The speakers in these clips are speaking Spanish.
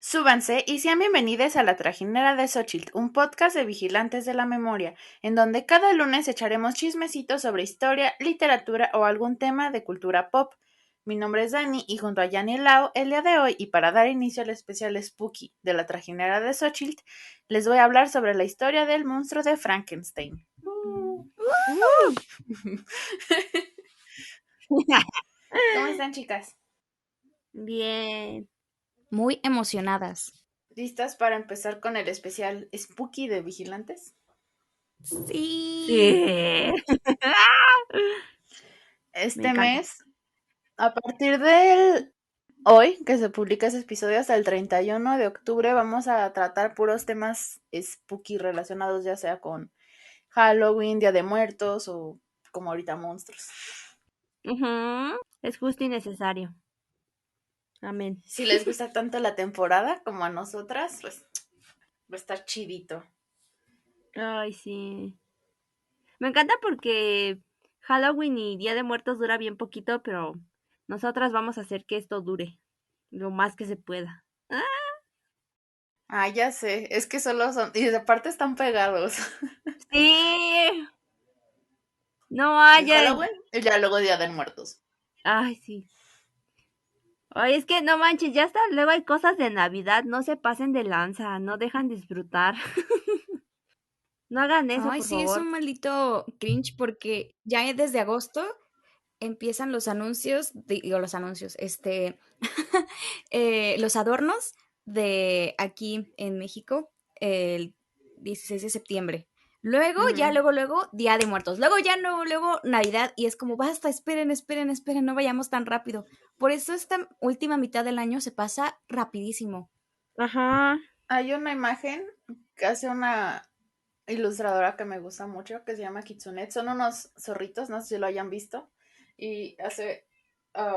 Súbanse y sean bienvenidos a La Trajinera de Xochitl, un podcast de vigilantes de la memoria, en donde cada lunes echaremos chismecitos sobre historia, literatura o algún tema de cultura pop. Mi nombre es Dani y junto a Yanni Lao, el día de hoy y para dar inicio al especial Spooky de La Trajinera de Xochitl, les voy a hablar sobre la historia del monstruo de Frankenstein. ¿Cómo están, chicas? Bien. Muy emocionadas. ¿Listas para empezar con el especial Spooky de Vigilantes? Sí. Me Este encanta. mes, a partir del hoy, que se publica ese episodio, hasta el 31 de octubre, vamos a tratar puros temas spooky relacionados ya sea con Halloween, Día de Muertos o como ahorita monstruos. Es justo y necesario. Amén. Si les gusta tanto la temporada como a nosotras, pues va a estar chidito. Ay, sí. Me encanta porque Halloween y Día de Muertos dura bien poquito, pero nosotras vamos a hacer que esto dure lo más que se pueda. Ah, ya sé, es que solo son, y de parte están pegados. Sí. No El haya. Halloween y ya luego Día de Muertos. Ay, sí. Ay, es que no manches, ya hasta luego hay cosas de Navidad, no se pasen de lanza, no dejan disfrutar. No hagan eso, Ay, por sí, es favor. un maldito cringe porque ya desde agosto empiezan los anuncios, los adornos de aquí en México el 16 de septiembre. Luego, ya Ujú. luego, Día de Muertos. Luego ya no, luego Navidad y es como, basta, esperen, no vayamos tan rápido. Por eso esta última mitad del año se pasa rapidísimo. Ajá. Hay una imagen que hace una ilustradora que me gusta mucho, que se llama Kitsunet. Son unos zorritos, no sé si lo hayan visto. Y hace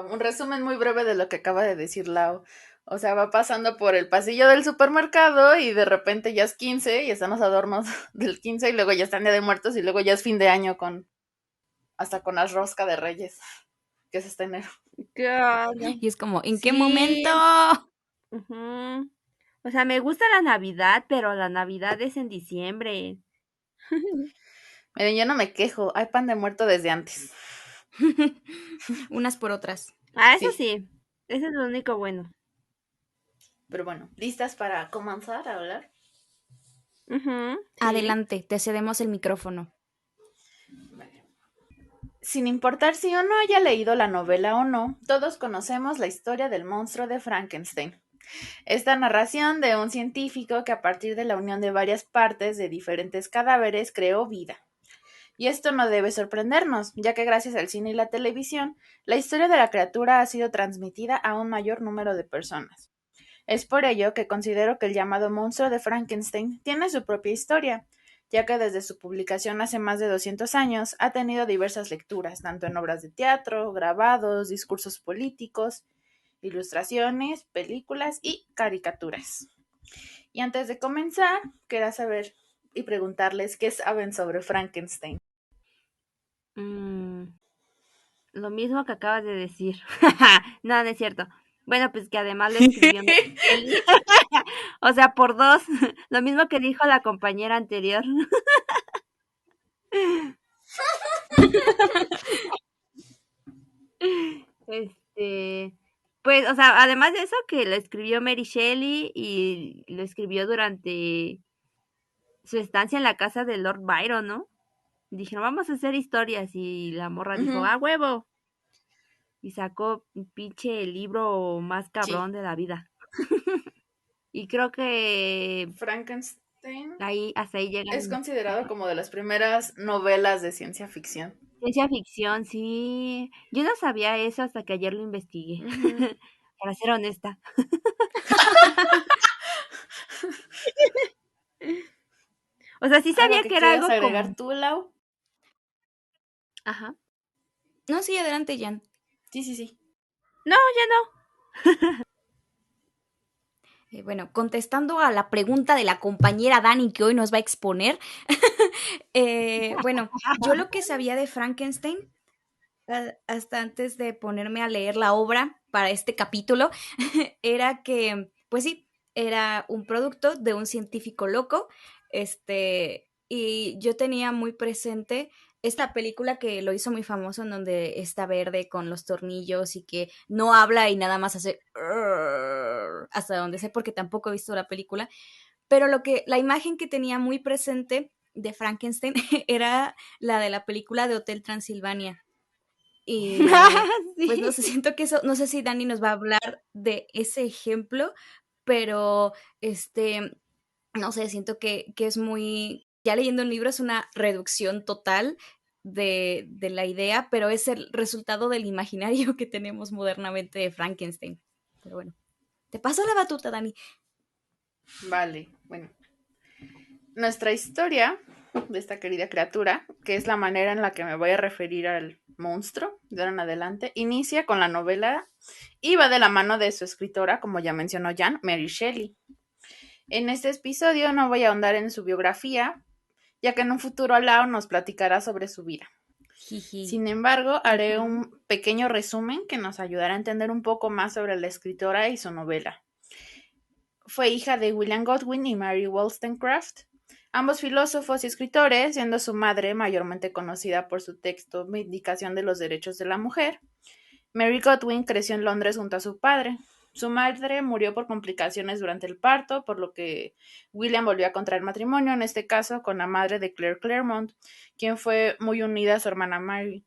un resumen muy breve de lo que acaba de decir Lau. O sea, va pasando por el pasillo del supermercado y de repente ya es 15 y están los adornos del 15 y luego ya están Día de Muertos y luego ya es fin de año con hasta con las rosca de Reyes, que es este enero. ¿Qué onda? Y es como, ¿en qué momento? Sí. Ujú. O sea, me gusta la Navidad, pero la Navidad es en diciembre. Miren, yo no me quejo, hay pan de muerto desde antes. Unas por otras. Ah, eso Sí, sí. Ese es lo único bueno. pero bueno, ¿listas para comenzar a hablar? Sí. Adelante, te cedemos el micrófono. Sin importar si uno haya leído la novela o no, todos conocemos la historia del monstruo de Frankenstein. Esta narración de un científico que a partir de la unión de varias partes de diferentes cadáveres creó vida. Y esto no debe sorprendernos, ya que gracias al cine y la televisión, la historia de la criatura ha sido transmitida a un mayor número de personas. Es por ello que considero que el llamado monstruo de Frankenstein tiene su propia historia, ya que desde su publicación hace más de 200 años ha tenido diversas lecturas, tanto en obras de teatro, grabados, discursos políticos, ilustraciones, películas y caricaturas. Y antes de comenzar, quería saber y preguntarles qué saben sobre Frankenstein. Mm, lo mismo que acabas de decir. No, no es cierto. Bueno, pues que además lo escribió Mary Shelley. O sea, por dos. Lo mismo que dijo la compañera anterior. Este, pues, o sea, además de eso, que lo escribió Mary Shelley y lo escribió durante su estancia en la casa de Lord Byron, ¿no? Dijeron, vamos a hacer historias y la morra dijo, Ujú, ¡ah, huevo! Y sacó un pinche libro más sí, cabrón de la vida. Y creo que Frankenstein ahí, hasta ahí es llegan. considerado como de las primeras novelas de ciencia ficción. Ciencia ficción, sí. Yo no sabía eso hasta que ayer lo investigué. Ujú. Para ser honesta. O sea, sí ¿Algo sabía que que era quieras algo agregar como. tú, Lau? Ajá. No, sí, adelante, Jan. Sí, sí, sí. No, ya no. Bueno, contestando a la pregunta de la compañera Dani que hoy nos va a exponer, bueno, yo lo que sabía de Frankenstein, hasta antes de ponerme a leer la obra para este capítulo, era que, pues sí, era un producto de un científico loco, y yo tenía muy presente esta película que lo hizo muy famoso en donde está verde con los tornillos y que no habla y nada más hace hasta donde sé porque tampoco he visto la película, pero la imagen que tenía muy presente de Frankenstein era la de la película de Hotel Transilvania. Y pues no sé, Sí. siento que eso, no sé si Dani nos va a hablar de ese ejemplo, pero no sé, siento que es muy, ya leyendo un libro es una reducción total de la idea, pero es el resultado del imaginario que tenemos modernamente de Frankenstein. Pero bueno, te paso la batuta, Dani. Vale, bueno. Nuestra historia de esta querida criatura, que es la manera en la que me voy a referir al monstruo de ahora en adelante, inicia con la novela y va de la mano de su escritora, como ya mencionó Jan, Mary Shelley. En este episodio no voy a ahondar en su biografía, ya que en un futuro Lau nos platicará sobre su vida. Jiji. Sin embargo, haré Ujú. un pequeño resumen que nos ayudará a entender un poco más sobre la escritora y su novela. Fue hija de William Godwin y Mary Wollstonecraft, ambos filósofos y escritores, siendo su madre mayormente conocida por su texto Vindicación de los Derechos de la Mujer. Mary Godwin creció en Londres junto a su padre. Su madre murió por complicaciones durante el parto, por lo que William volvió a contraer matrimonio, en este caso con la madre de Claire Claremont, quien fue muy unida a su hermana Mary.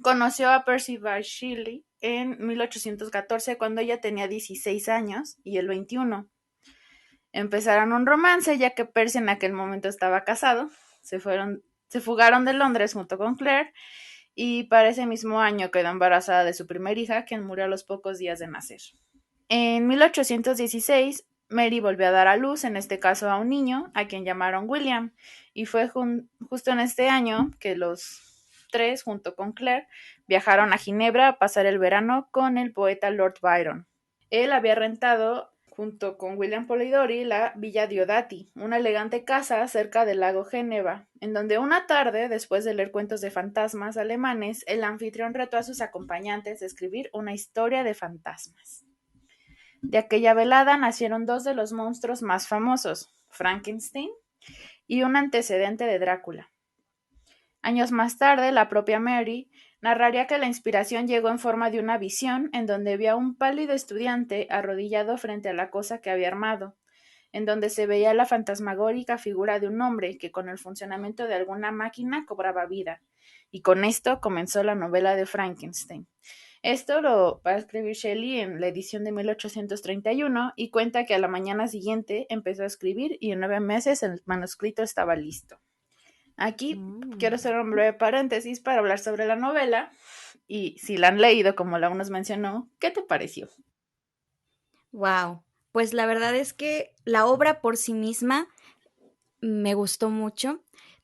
Conoció a Percy Bysshe Shelley en 1814 cuando ella tenía 16 años y él 21. Empezaron un romance ya que Percy en aquel momento estaba casado. Se fugaron de Londres junto con Claire y para ese mismo año quedó embarazada de su primera hija, quien murió a los pocos días de nacer. En 1816, Mary volvió a dar a luz, en este caso a un niño, a quien llamaron William, y fue justo en este año que los tres, junto con Claire, viajaron a Ginebra a pasar el verano con el poeta Lord Byron. Él había rentado, junto con William Polidori, la Villa Diodati, una elegante casa cerca del lago Geneva, en donde una tarde, después de leer cuentos de fantasmas alemanes, el anfitrión retó a sus acompañantes a escribir una historia de fantasmas. De aquella velada nacieron dos de los monstruos más famosos, Frankenstein y un antecedente de Drácula. Años más tarde, la propia Mary narraría que la inspiración llegó en forma de una visión en donde vio a un pálido estudiante arrodillado frente a la cosa que había armado, en donde se veía la fantasmagórica figura de un hombre que con el funcionamiento de alguna máquina cobraba vida. Y con esto comenzó la novela de Frankenstein. Esto lo va a escribir Shelley en la edición de 1831 y cuenta que a la mañana siguiente empezó a escribir y en 9 meses el manuscrito estaba listo. Aquí quiero hacer un breve paréntesis para hablar sobre la novela y si la han leído, como la nos mencionó, ¿qué te pareció? Wow. Pues la verdad es que la obra por sí misma me gustó mucho.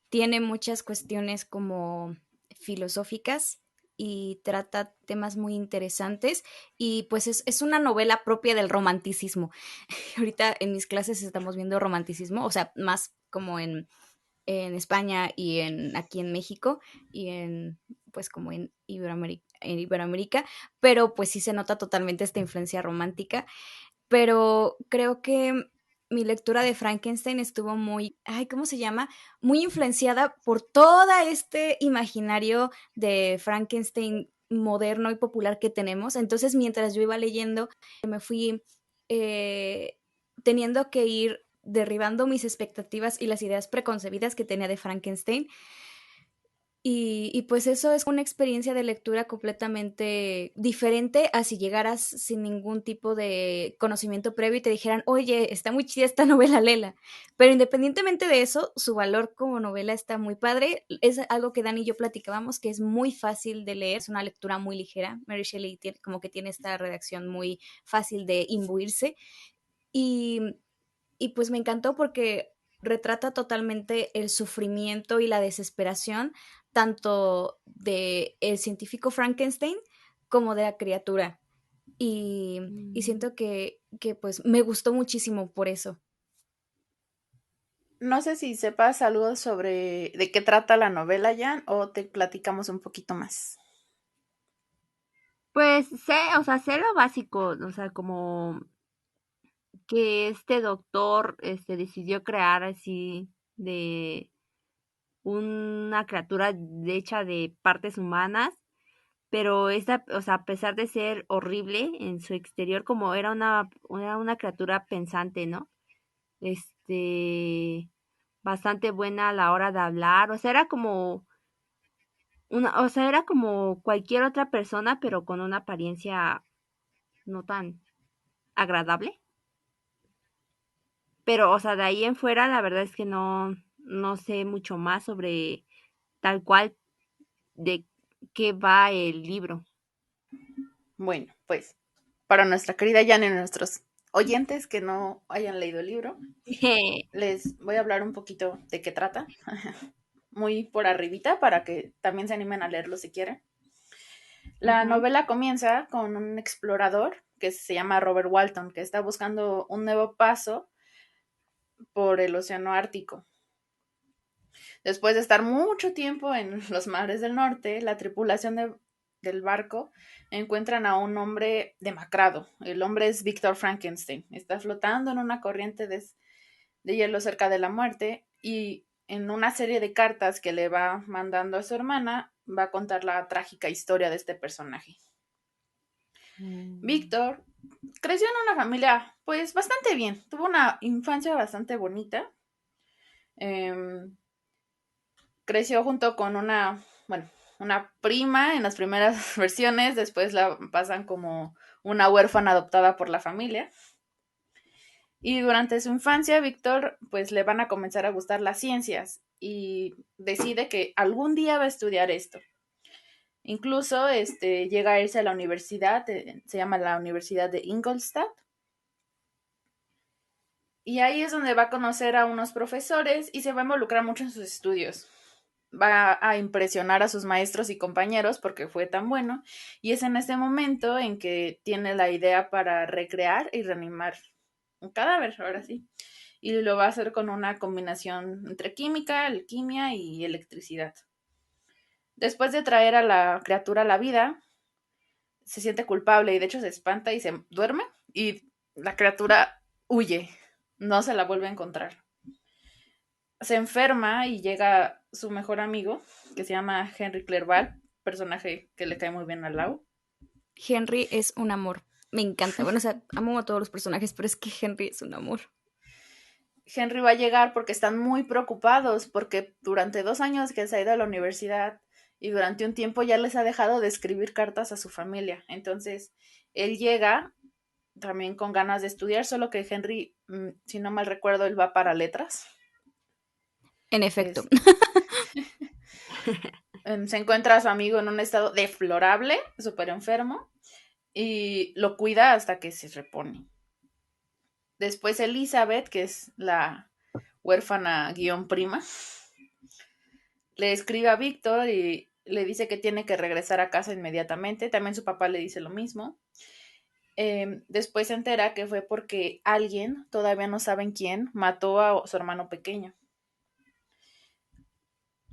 Tiene muchas cuestiones como filosóficas y trata temas muy interesantes y pues es una novela propia del romanticismo. Ahorita en mis clases estamos viendo romanticismo, o sea, más como en España y aquí en México y pues como en Iberoamérica, pero pues sí se nota totalmente esta influencia romántica, pero creo que mi lectura de Frankenstein estuvo muy, ay, ¿cómo se llama? Muy influenciada por todo este imaginario de Frankenstein moderno y popular que tenemos. Entonces, mientras yo iba leyendo, me fui eh, teniendo que ir derribando mis expectativas y las ideas preconcebidas que tenía de Frankenstein. Y pues eso es una experiencia de lectura completamente diferente a si llegaras sin ningún tipo de conocimiento previo y te dijeran, oye, está muy chida esta novela, lela. Pero independientemente de eso, su valor como novela está muy padre. Es algo que Dani y yo platicábamos, que es muy fácil de leer, es una lectura muy ligera. Mary Shelley como que tiene esta redacción muy fácil de imbuirse. Y y pues me encantó porque retrata totalmente el sufrimiento y la desesperación tanto de el científico Frankenstein como de la criatura. Y siento que pues me gustó muchísimo por eso. No sé si sepas algo sobre de qué trata la novela, Jan, o te platicamos un poquito más. Pues sé, o sea, sé lo básico, o sea, como que este doctor decidió crear así de una criatura hecha de partes humanas, pero esta, o sea, a pesar de ser horrible en su exterior, como era una criatura pensante, ¿no? Este, bastante buena a la hora de hablar, o sea, o sea, era como cualquier otra persona, pero con una apariencia no tan agradable. Pero, o sea, de ahí en fuera, la verdad es que no sé mucho más sobre tal cual de qué va el libro. Bueno, pues para nuestra querida Jan y nuestros oyentes que no hayan leído el libro, les voy a hablar un poquito de qué trata, muy por arribita para que también se animen a leerlo si quieren. La Ujú. novela comienza con un explorador que se llama Robert Walton, que está buscando un nuevo paso por el Océano Ártico. Después de estar mucho tiempo en los mares del norte, la tripulación del barco encuentran a un hombre demacrado. El hombre es Víctor Frankenstein. Está flotando en una corriente de hielo cerca de la muerte y en una serie de cartas que le va mandando a su hermana va a contar la trágica historia de este personaje. Mm. Víctor creció en una familia pues bastante bien, tuvo una infancia bastante bonita. Eh, Creció junto con bueno, una prima en las primeras versiones, después la pasan como una huérfana adoptada por la familia. Y durante su infancia, Víctor, pues le van a comenzar a gustar las ciencias y decide que algún día va a estudiar esto. Incluso llega a irse a la universidad, se llama la Universidad de Ingolstadt, y ahí es donde va a conocer a unos profesores y se va a involucrar mucho en sus estudios. Va a impresionar a sus maestros y compañeros porque fue tan bueno, y es en este momento en que tiene la idea para recrear y reanimar un cadáver, ahora sí, y lo va a hacer con una combinación entre química, alquimia y electricidad. Después de traer a la criatura a la vida, se siente culpable y de hecho se espanta y se duerme y la criatura huye, no se la vuelve a encontrar. Se enferma y llega su mejor amigo, que se llama Henry Clerval, personaje que le cae muy bien a Lau. Henry es un amor. Me encanta. Bueno, o sea, amo a todos los personajes, pero es que Henry es un amor. Henry va a llegar porque están muy preocupados, porque durante 2 años que se ha ido a la universidad y durante un tiempo ya les ha dejado de escribir cartas a su familia. Entonces, él llega también con ganas de estudiar, solo que Henry, si no mal recuerdo, él va para letras. En efecto. Es, Se encuentra a su amigo en un estado deplorable, súper enfermo, y lo cuida hasta que se repone. Después Elizabeth, que es la huérfana guión prima, le escribe a Víctor y le dice que tiene que regresar a casa inmediatamente. También su papá le dice lo mismo. Después se entera que fue porque alguien, todavía no saben quién, mató a su hermano pequeño.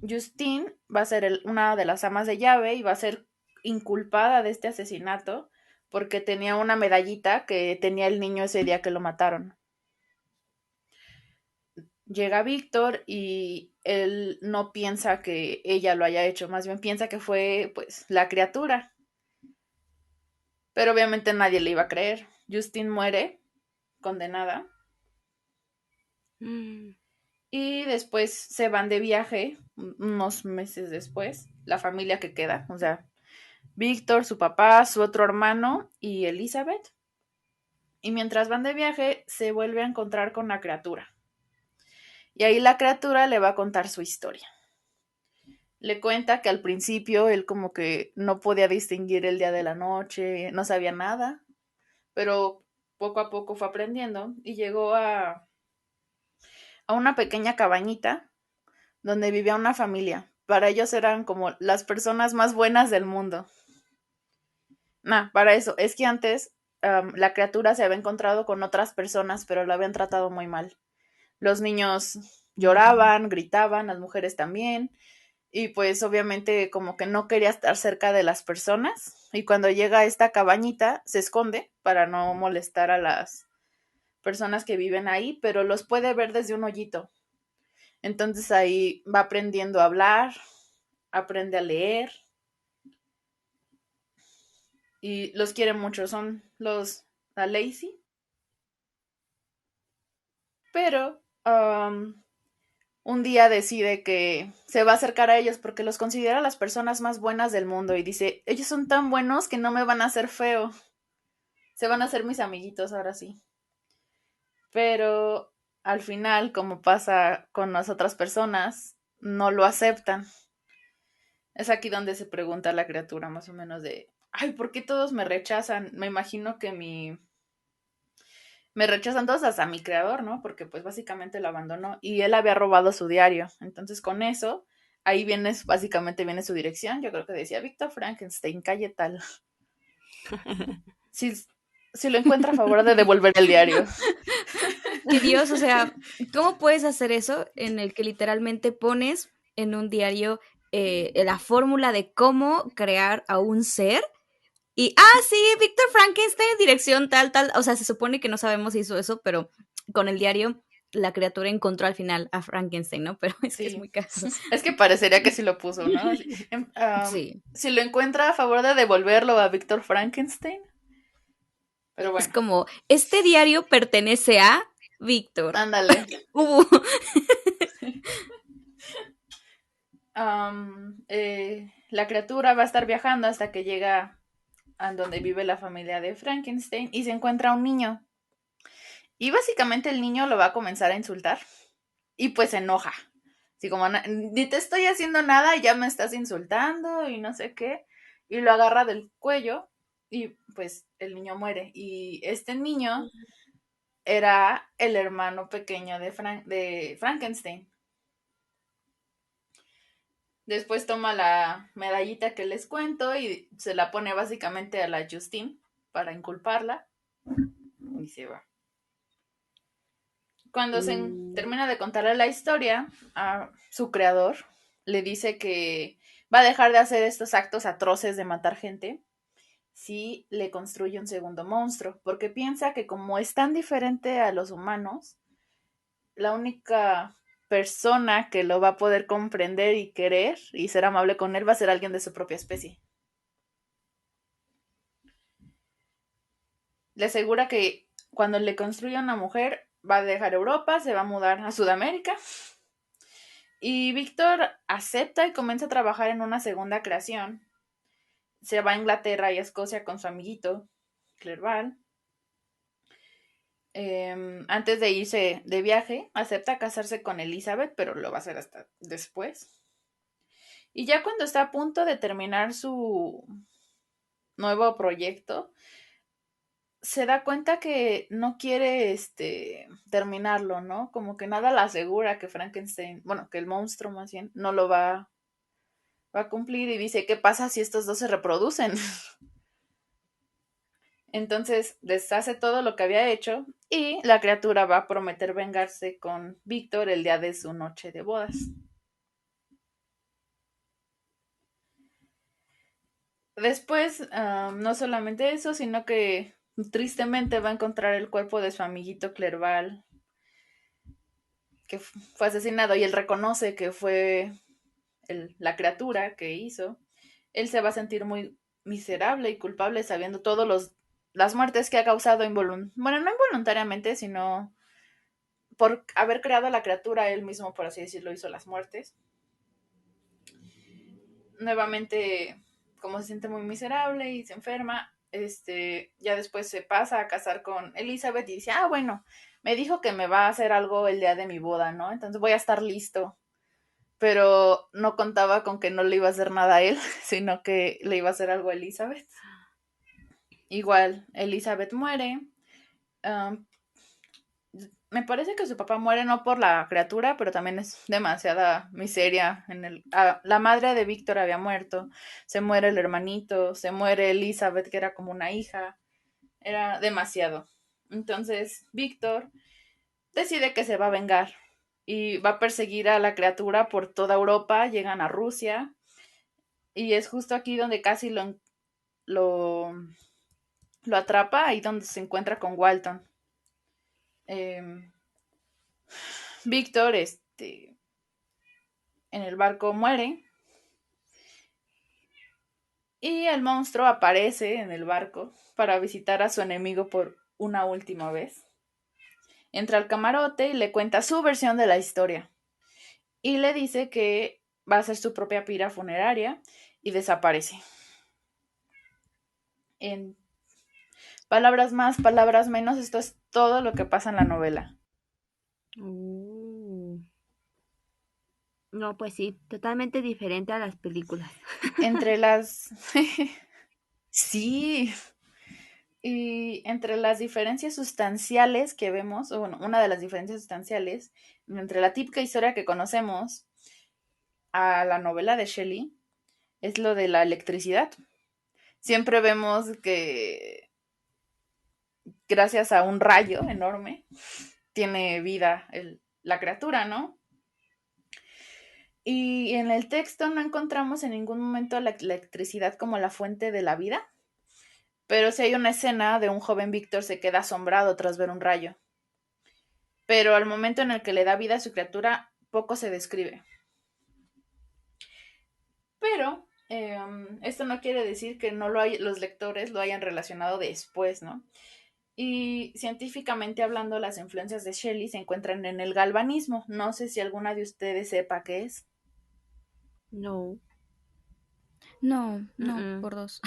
Justine va a ser una de las amas de llave y va a ser inculpada de este asesinato porque tenía una medallita que tenía el niño ese día que lo mataron. Llega Víctor y él no piensa que ella lo haya hecho, más bien piensa que fue pues la criatura. Pero obviamente nadie le iba a creer. Justine muere, condenada, Mm. y después se van de viaje unos meses después, la familia que queda, o sea, Víctor, su papá, su otro hermano y Elizabeth. Y mientras van de viaje, se vuelve a encontrar con la criatura. Y ahí la criatura le va a contar su historia. Le cuenta que al principio él como que no podía distinguir el día de la noche, no sabía nada, pero poco a poco fue aprendiendo y llegó a una pequeña cabañita donde vivía una familia. Para ellos eran como las personas más buenas del mundo. Nah, para eso, es que antes la criatura se había encontrado con otras personas, pero lo habían tratado muy mal. Los niños lloraban, gritaban, las mujeres también, y pues obviamente como que no quería estar cerca de las personas, y cuando llega a esta cabañita se esconde para no molestar personas que viven ahí, pero los puede ver desde un hoyito. Entonces ahí va aprendiendo a hablar, aprende a leer y los quiere mucho. Son la Lacey, pero un día decide que se va a acercar a ellos porque los considera las personas más buenas del mundo y dice, ellos son tan buenos que no me van a hacer feo, se van a hacer mis amiguitos ahora sí. Pero al final, como pasa con las otras personas, no lo aceptan. Es aquí donde se pregunta la criatura más o menos de, ay, ¿por qué todos me rechazan? Me imagino que me rechazan todos hasta mi creador, ¿no? Porque pues básicamente lo abandonó y él había robado su diario. Entonces con eso, ahí básicamente viene su dirección. Yo creo que decía Víctor Frankenstein, calle tal. Si, si lo encuentra a favor de devolver el diario. Que Dios, o sea, ¿cómo puedes hacer eso en el que literalmente pones en un diario la fórmula de cómo crear a un ser? Y, sí, Víctor Frankenstein, dirección tal, tal. O sea, se supone que no sabemos si hizo eso, pero con el diario la criatura encontró al final a Frankenstein, ¿no? Pero es que es Sí, muy caso. es que parecería que sí lo puso, ¿no? Sí. Si lo encuentra a favor de devolverlo a Víctor Frankenstein. Pero Es bueno, como, este diario pertenece a Víctor. ándale. Hubo. La criatura va a estar viajando hasta que llega a donde vive la familia de Frankenstein y se encuentra un niño. Y básicamente el niño lo va a comenzar a insultar y pues se enoja. Así como, ni te estoy haciendo nada y ya me estás insultando y no sé qué. Y lo agarra del cuello y pues el niño muere. Y este niño era el hermano pequeño de Frankenstein. Después toma la medallita que les cuento y se la pone básicamente a la Justine para inculparla y se va. Cuando termina de contarle la historia, a su creador le dice que va a dejar de hacer estos actos atroces de matar gente si le construye un segundo monstruo, porque piensa que como es tan diferente a los humanos, la única persona que lo va a poder comprender y querer y ser amable con él va a ser alguien de su propia especie. Le asegura que cuando le construya una mujer va a dejar Europa, se va a mudar a Sudamérica. Y Víctor acepta y comienza a trabajar en una segunda creación. Se va a Inglaterra y a Escocia con su amiguito, Clerval. Antes de irse de viaje, acepta casarse con Elizabeth, pero lo va a hacer hasta después. Y ya cuando está a punto de terminar su nuevo proyecto, se da cuenta que no quiere terminarlo, ¿no? Como que nada le asegura que Frankenstein, bueno, que el monstruo más bien, no lo va a cumplir y dice, ¿qué pasa si estos dos se reproducen? Entonces deshace todo lo que había hecho y la criatura va a prometer vengarse con Víctor el día de su noche de bodas. Después, no solamente eso, sino que tristemente va a encontrar el cuerpo de su amiguito Clerval, que fue asesinado, y él reconoce que fue la criatura que hizo. Él se va a sentir muy miserable y culpable sabiendo todas las muertes que ha causado bueno, no involuntariamente, sino por haber creado a la criatura, él mismo, por así decirlo, hizo las muertes. Nuevamente, como se siente muy miserable y se enferma, ya después se pasa a casar con Elizabeth y dice, bueno, me dijo que me va a hacer algo el día de mi boda, ¿no? Entonces voy a estar listo. Pero no contaba con que no le iba a hacer nada a él, sino que le iba a hacer algo a Elizabeth. Igual, Elizabeth muere. Um, Me parece que su papá muere no por la criatura, pero también es demasiada miseria. La madre de Víctor había muerto, se muere el hermanito, se muere Elizabeth, que era como una hija. Era demasiado. Entonces, Víctor decide que se va a vengar y va a perseguir a la criatura por toda Europa. Llegan a Rusia y es justo aquí donde casi lo atrapa, ahí donde se encuentra con Walton. em, Víctor, en el barco muere y el monstruo aparece en el barco para visitar a su enemigo por una última vez. Entra al camarote y le cuenta su versión de la historia y le dice que va a hacer su propia pira funeraria y desaparece. En palabras más, palabras menos, esto es todo lo que pasa en la novela. No, pues sí, totalmente diferente a las películas. Entre las... sí. Y entre las diferencias sustanciales que vemos, o bueno, una de las diferencias sustanciales entre la típica historia que conocemos a la novela de Shelley es lo de la electricidad. Siempre vemos que gracias a un rayo enorme tiene vida la criatura, ¿no? Y en el texto no encontramos en ningún momento la electricidad como la fuente de la vida, pero sí hay una escena de un joven Víctor se queda asombrado tras ver un rayo. Pero al momento en el que le da vida a su criatura, poco se describe. Pero esto no quiere decir que los lectores lo hayan relacionado después, ¿no? Y científicamente hablando, las influencias de Shelley se encuentran en el galvanismo. No sé si alguna de ustedes sepa qué es. No. No, por dos.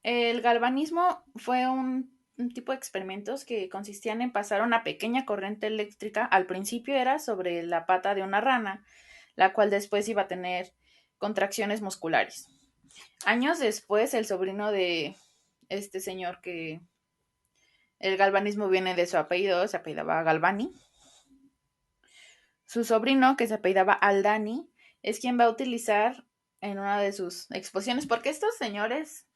El galvanismo fue un tipo de experimentos que consistían en pasar una pequeña corriente eléctrica. Al principio era sobre la pata de una rana, la cual después iba a tener contracciones musculares. Años después, el sobrino de este señor, que el galvanismo viene de su apellido, se apellidaba Galvani. Su sobrino, que se apellidaba Aldani, es quien va a utilizar en una de sus exposiciones, porque estos señores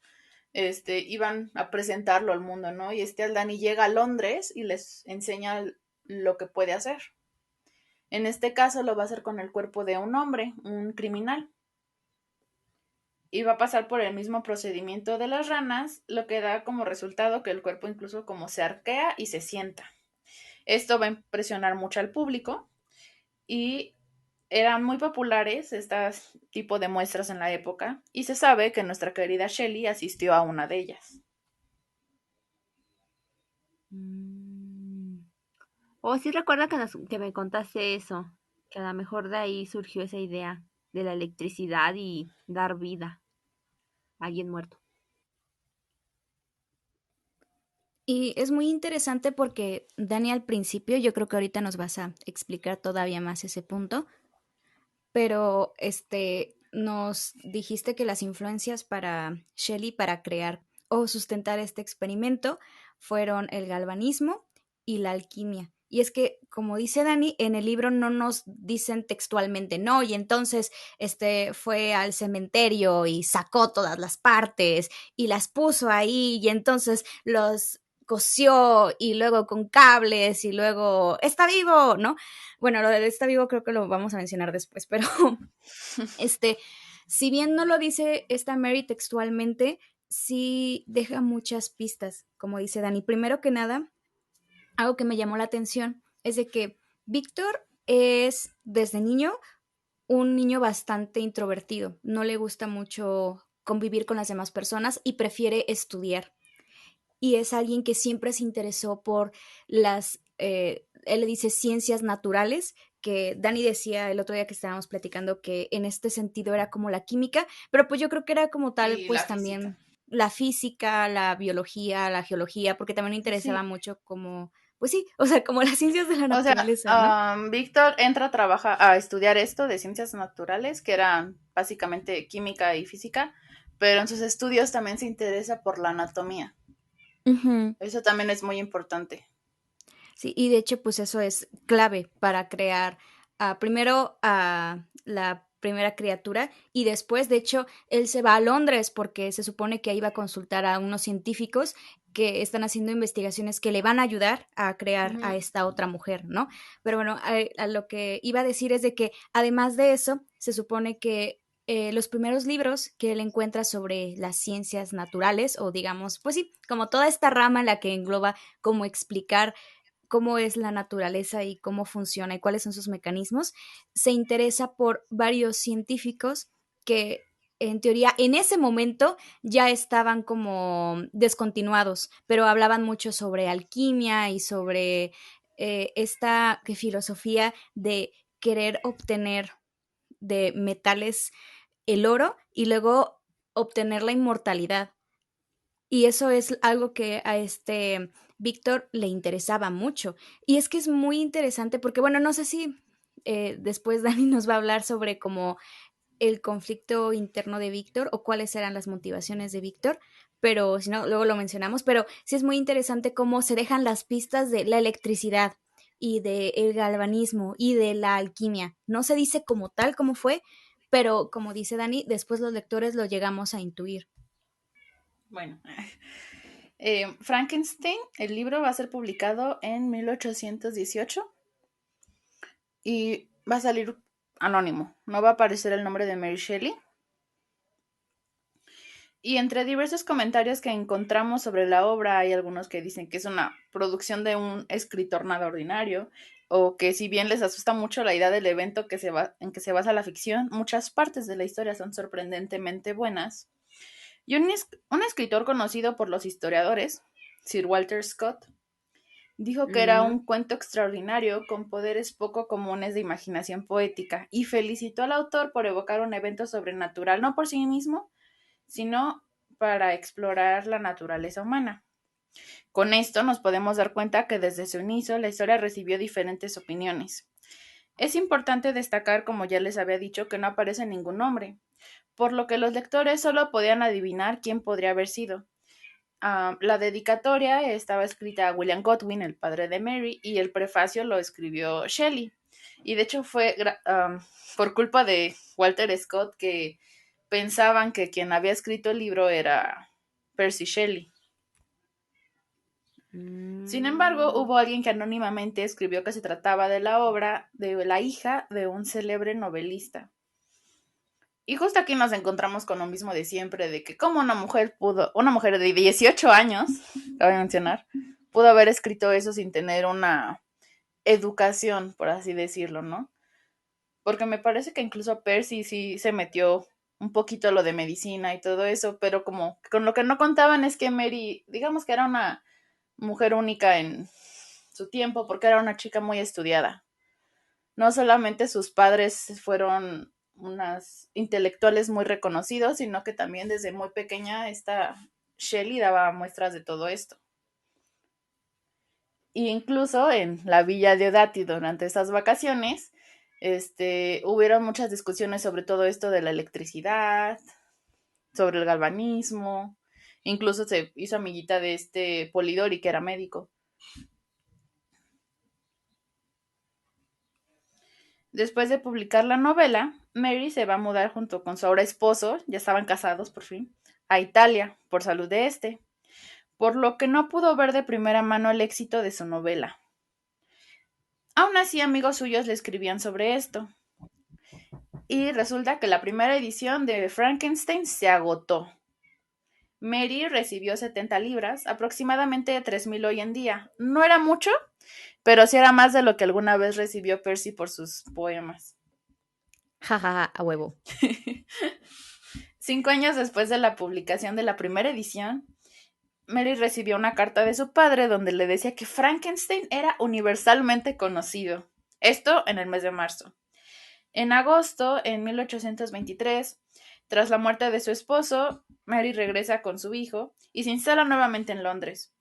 iban a presentarlo al mundo, ¿no? Y Aldani llega a Londres y les enseña lo que puede hacer. En este caso lo va a hacer con el cuerpo de un hombre, un criminal. Y va a pasar por el mismo procedimiento de las ranas, lo que da como resultado que el cuerpo incluso como se arquea y se sienta. Esto va a impresionar mucho al público y eran muy populares estos tipos de muestras en la época y se sabe que nuestra querida Shelley asistió a una de ellas. Sí recuerdo que me contaste eso, que a lo mejor de ahí surgió esa idea de la electricidad y dar vida a alguien muerto. Y es muy interesante porque, Dani, al principio, yo creo que ahorita nos vas a explicar todavía más ese punto, pero nos dijiste que las influencias para Shelley para crear o sustentar este experimento fueron el galvanismo y la alquimia. Y es que, como dice Dani, en el libro no nos dicen textualmente, no, y entonces fue al cementerio y sacó todas las partes y las puso ahí, y entonces los cosió y luego con cables y luego está vivo, ¿no? Bueno, lo de está vivo creo que lo vamos a mencionar después, pero si bien no lo dice esta Mary textualmente, sí deja muchas pistas, como dice Dani. Primero que nada, algo que me llamó la atención es de que Víctor es desde niño un niño bastante introvertido, no le gusta mucho convivir con las demás personas y prefiere estudiar. Y es alguien que siempre se interesó por él le dice ciencias naturales, que Dani decía el otro día que estábamos platicando que en este sentido era como la química, pero pues yo creo que era como tal, Y pues también la física, la biología, la geología, porque también le interesaba mucho como, pues sí, o sea, como las ciencias de la naturaleza, ¿no? Víctor entra a estudiar esto de ciencias naturales, que eran básicamente química y física, pero en sus estudios también se interesa por la anatomía. Uh-huh. Eso también es muy importante. Sí, y de hecho, pues eso es clave para crear primero a la primera criatura y después, de hecho, él se va a Londres porque se supone que ahí va a consultar a unos científicos que están haciendo investigaciones que le van a ayudar a crear a esta otra mujer, ¿no? Pero bueno, a lo que iba a decir es de que además de eso, se supone que los primeros libros que él encuentra sobre las ciencias naturales, o digamos, pues sí, como toda esta rama en la que engloba cómo explicar cómo es la naturaleza y cómo funciona y cuáles son sus mecanismos, se interesa por varios científicos que en teoría en ese momento ya estaban como descontinuados, pero hablaban mucho sobre alquimia y sobre esta filosofía de querer obtener de metales el oro y luego obtener la inmortalidad. Y eso es algo que a este Víctor le interesaba mucho. Y es que es muy interesante porque, bueno, no sé si después Dani nos va a hablar sobre como el conflicto interno de Víctor o cuáles eran las motivaciones de Víctor, pero si no, luego lo mencionamos, pero sí es muy interesante cómo se dejan las pistas de la electricidad y del galvanismo y de la alquimia. No se dice como tal cómo fue, pero como dice Dani, después los lectores lo llegamos a intuir. Bueno, Frankenstein, el libro va a ser publicado en 1818 y va a salir anónimo, no va a aparecer el nombre de Mary Shelley. Y entre diversos comentarios que encontramos sobre la obra, hay algunos que dicen que es una producción de un escritor nada ordinario, o que si bien les asusta mucho la idea del evento en que se basa la ficción, muchas partes de la historia son sorprendentemente buenas. Y un escritor conocido por los historiadores, Sir Walter Scott, dijo que era un cuento extraordinario con poderes poco comunes de imaginación poética y felicitó al autor por evocar un evento sobrenatural, no por sí mismo, sino para explorar la naturaleza humana. Con esto nos podemos dar cuenta que desde su inicio la historia recibió diferentes opiniones. Es importante destacar, como ya les había dicho, que no aparece ningún nombre, por lo que los lectores solo podían adivinar quién podría haber sido. La dedicatoria estaba escrita a William Godwin, el padre de Mary, y el prefacio lo escribió Shelley. Y de hecho fue por culpa de Walter Scott que pensaban que quien había escrito el libro era Percy Shelley. Sin embargo, hubo alguien que anónimamente escribió que se trataba de la obra de la hija de un célebre novelista. Y justo aquí nos encontramos con lo mismo de siempre, de que como una mujer de 18 años, cabe mencionar, pudo haber escrito eso sin tener una educación, por así decirlo, ¿no? Porque me parece que incluso Percy sí se metió un poquito a lo de medicina y todo eso, pero como con lo que no contaban es que Mary, digamos que era una mujer única en su tiempo, porque era una chica muy estudiada. No solamente sus padres fueron unas intelectuales muy reconocidos, sino que también desde muy pequeña esta Shelley daba muestras de todo esto. E incluso en la villa de Odati durante esas vacaciones, hubieron muchas discusiones sobre todo esto de la electricidad, sobre el galvanismo, incluso se hizo amiguita de este Polidori, que era médico. Después de publicar la novela, Mary se va a mudar junto con su ahora esposo, ya estaban casados por fin, a Italia, por salud de este, por lo que no pudo ver de primera mano el éxito de su novela. Aún así, amigos suyos le escribían sobre esto. Y resulta que la primera edición de Frankenstein se agotó. Mary recibió 70 libras, aproximadamente 3,000 hoy en día. No era mucho, pero sí era más de lo que alguna vez recibió Percy por sus poemas. Jajaja, a huevo. 5 años después de la publicación de la primera edición, Mary recibió una carta de su padre donde le decía que Frankenstein era universalmente conocido. Esto en el mes de marzo. En agosto, en 1823, tras la muerte de su esposo, Mary regresa con su hijo y se instala nuevamente en Londres.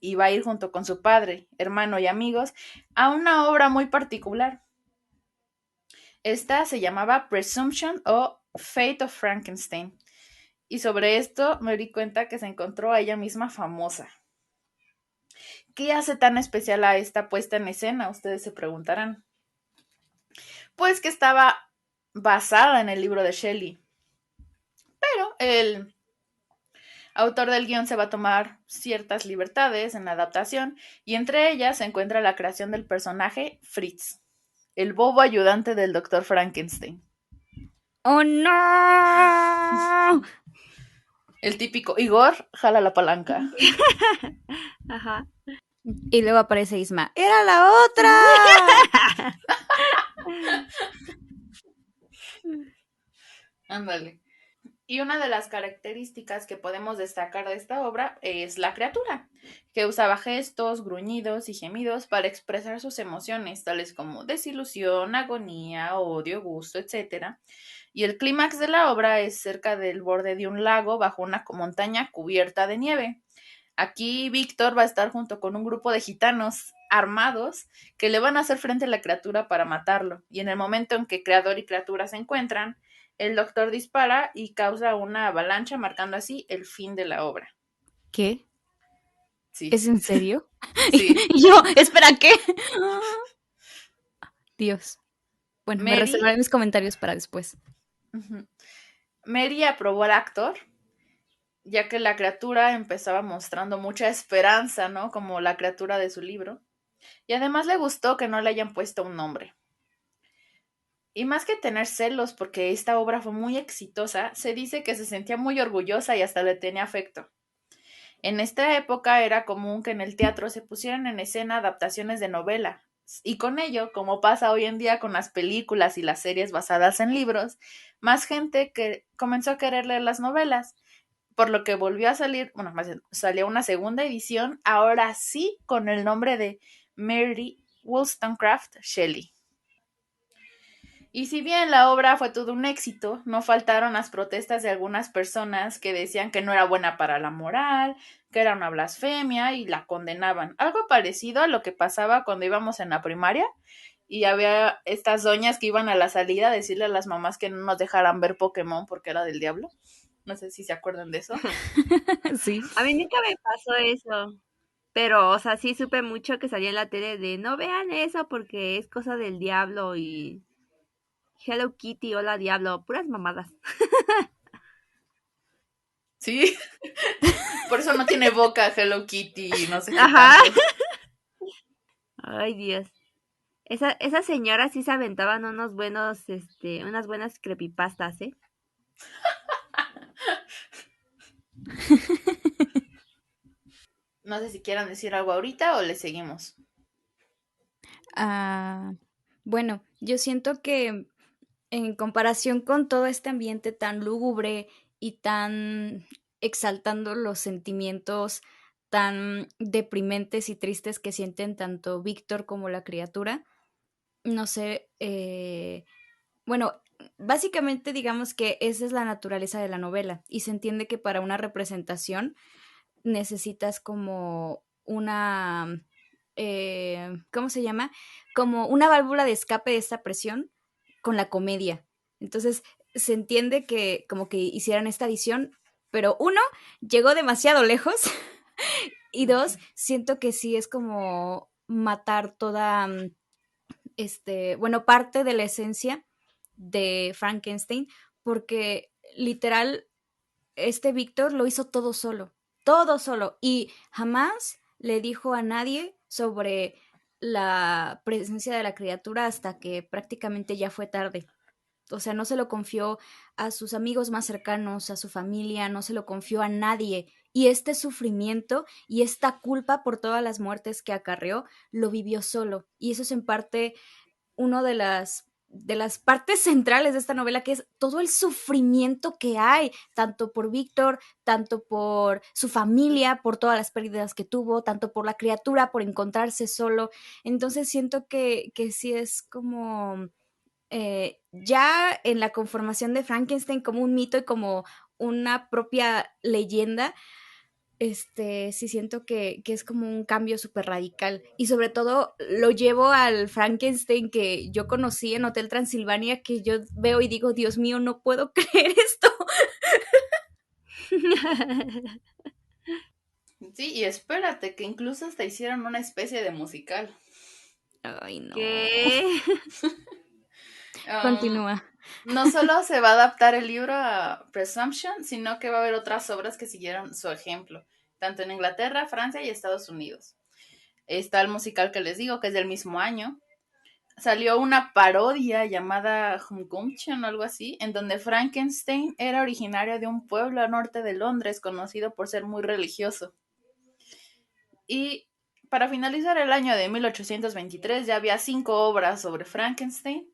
Y va a ir junto con su padre, hermano y amigos a una obra muy particular. Esta se llamaba Presumption o Fate of Frankenstein. Y sobre esto Mary cuenta que se encontró a ella misma famosa. ¿Qué hace tan especial a esta puesta en escena? Ustedes se preguntarán. Pues que estaba basada en el libro de Shelley. Pero el autor del guión se va a tomar ciertas libertades en la adaptación y entre ellas se encuentra la creación del personaje Fritz, el bobo ayudante del Dr. Frankenstein. ¡Oh, no! El típico Igor jala la palanca. Ajá. Y luego aparece Isma. ¡Era la otra! Ándale. Y una de las características que podemos destacar de esta obra es la criatura, que usaba gestos, gruñidos y gemidos para expresar sus emociones, tales como desilusión, agonía, odio, gusto, etc. Y el clímax de la obra es cerca del borde de un lago bajo una montaña cubierta de nieve. Aquí Víctor va a estar junto con un grupo de gitanos armados que le van a hacer frente a la criatura para matarlo. Y en el momento en que creador y criatura se encuentran, el doctor dispara y causa una avalancha, marcando así el fin de la obra. ¿Qué? Sí. ¿Es en serio? Sí. Y yo, espera, ¿qué? Dios. Bueno, me Mary, reservaré mis comentarios para después. Mary aprobó al actor, ya que la criatura empezaba mostrando mucha esperanza, ¿no? Como la criatura de su libro. Y además le gustó que no le hayan puesto un nombre. Y más que tener celos porque esta obra fue muy exitosa, se dice que se sentía muy orgullosa y hasta le tenía afecto. En esta época era común que en el teatro se pusieran en escena adaptaciones de novela, y con ello, como pasa hoy en día con las películas y las series basadas en libros, más gente que comenzó a querer leer las novelas, por lo que volvió a salir, bueno, más bien, salió una segunda edición, ahora sí con el nombre de Mary Wollstonecraft Shelley. Y si bien la obra fue todo un éxito, no faltaron las protestas de algunas personas que decían que no era buena para la moral, que era una blasfemia y la condenaban. Algo parecido a lo que pasaba cuando íbamos en la primaria y había estas doñas que iban a la salida a decirle a las mamás que no nos dejaran ver Pokémon porque era del diablo. No sé si se acuerdan de eso. Sí. A mí nunca me pasó eso. Pero, o sea, sí supe mucho que salía en la tele de no vean eso porque es cosa del diablo y Hello Kitty, hola diablo, puras mamadas. Sí, por eso no tiene boca Hello Kitty y no sé qué Ajá. tanto. Ay, Dios. Esas señoras sí se aventaban unos buenos, unas buenas creepypastas, ¿eh? No sé si quieran decir algo ahorita o le seguimos. Ah, bueno, yo siento que en comparación con todo este ambiente tan lúgubre y tan exaltando los sentimientos tan deprimentes y tristes que sienten tanto Víctor como la criatura, no sé, bueno, básicamente digamos que esa es la naturaleza de la novela y se entiende que para una representación necesitas como una, ¿cómo se llama? Como una válvula de escape de esta presión con la comedia. Entonces, se entiende que como que hicieran esta edición, pero uno, llegó demasiado lejos y dos, siento que sí es como matar toda, bueno, parte de la esencia de Frankenstein, porque literal este Víctor lo hizo todo solo, y jamás le dijo a nadie sobre la presencia de la criatura hasta que prácticamente ya fue tarde. O sea, no se lo confió a sus amigos más cercanos, a su familia, no se lo confió a nadie. Y este sufrimiento y esta culpa por todas las muertes que acarreó, lo vivió solo. Y eso es en parte uno de las partes centrales de esta novela, que es todo el sufrimiento que hay, tanto por Víctor, tanto por su familia, por todas las pérdidas que tuvo, tanto por la criatura, por encontrarse solo. Entonces siento que sí es como ya en la conformación de Frankenstein como un mito y como una propia leyenda, sí siento que es como un cambio súper radical. Y sobre todo lo llevo al Frankenstein que yo conocí en Hotel Transilvania, que yo veo y digo, Dios mío, no puedo creer esto. Sí, y espérate, que incluso hasta hicieron una especie de musical. Ay, no. ¿Qué? Um, Continúa. no solo se va a adaptar el libro a Presumption, sino que va a haber otras obras que siguieron su ejemplo, tanto en Inglaterra, Francia y Estados Unidos. Está el musical que les digo, que es del mismo año. salió una parodia llamada Humkumchen o algo así, en donde Frankenstein era originario de un pueblo al norte de Londres conocido por ser muy religioso. Y para finalizar el año de 1823 ya había 5 obras sobre Frankenstein.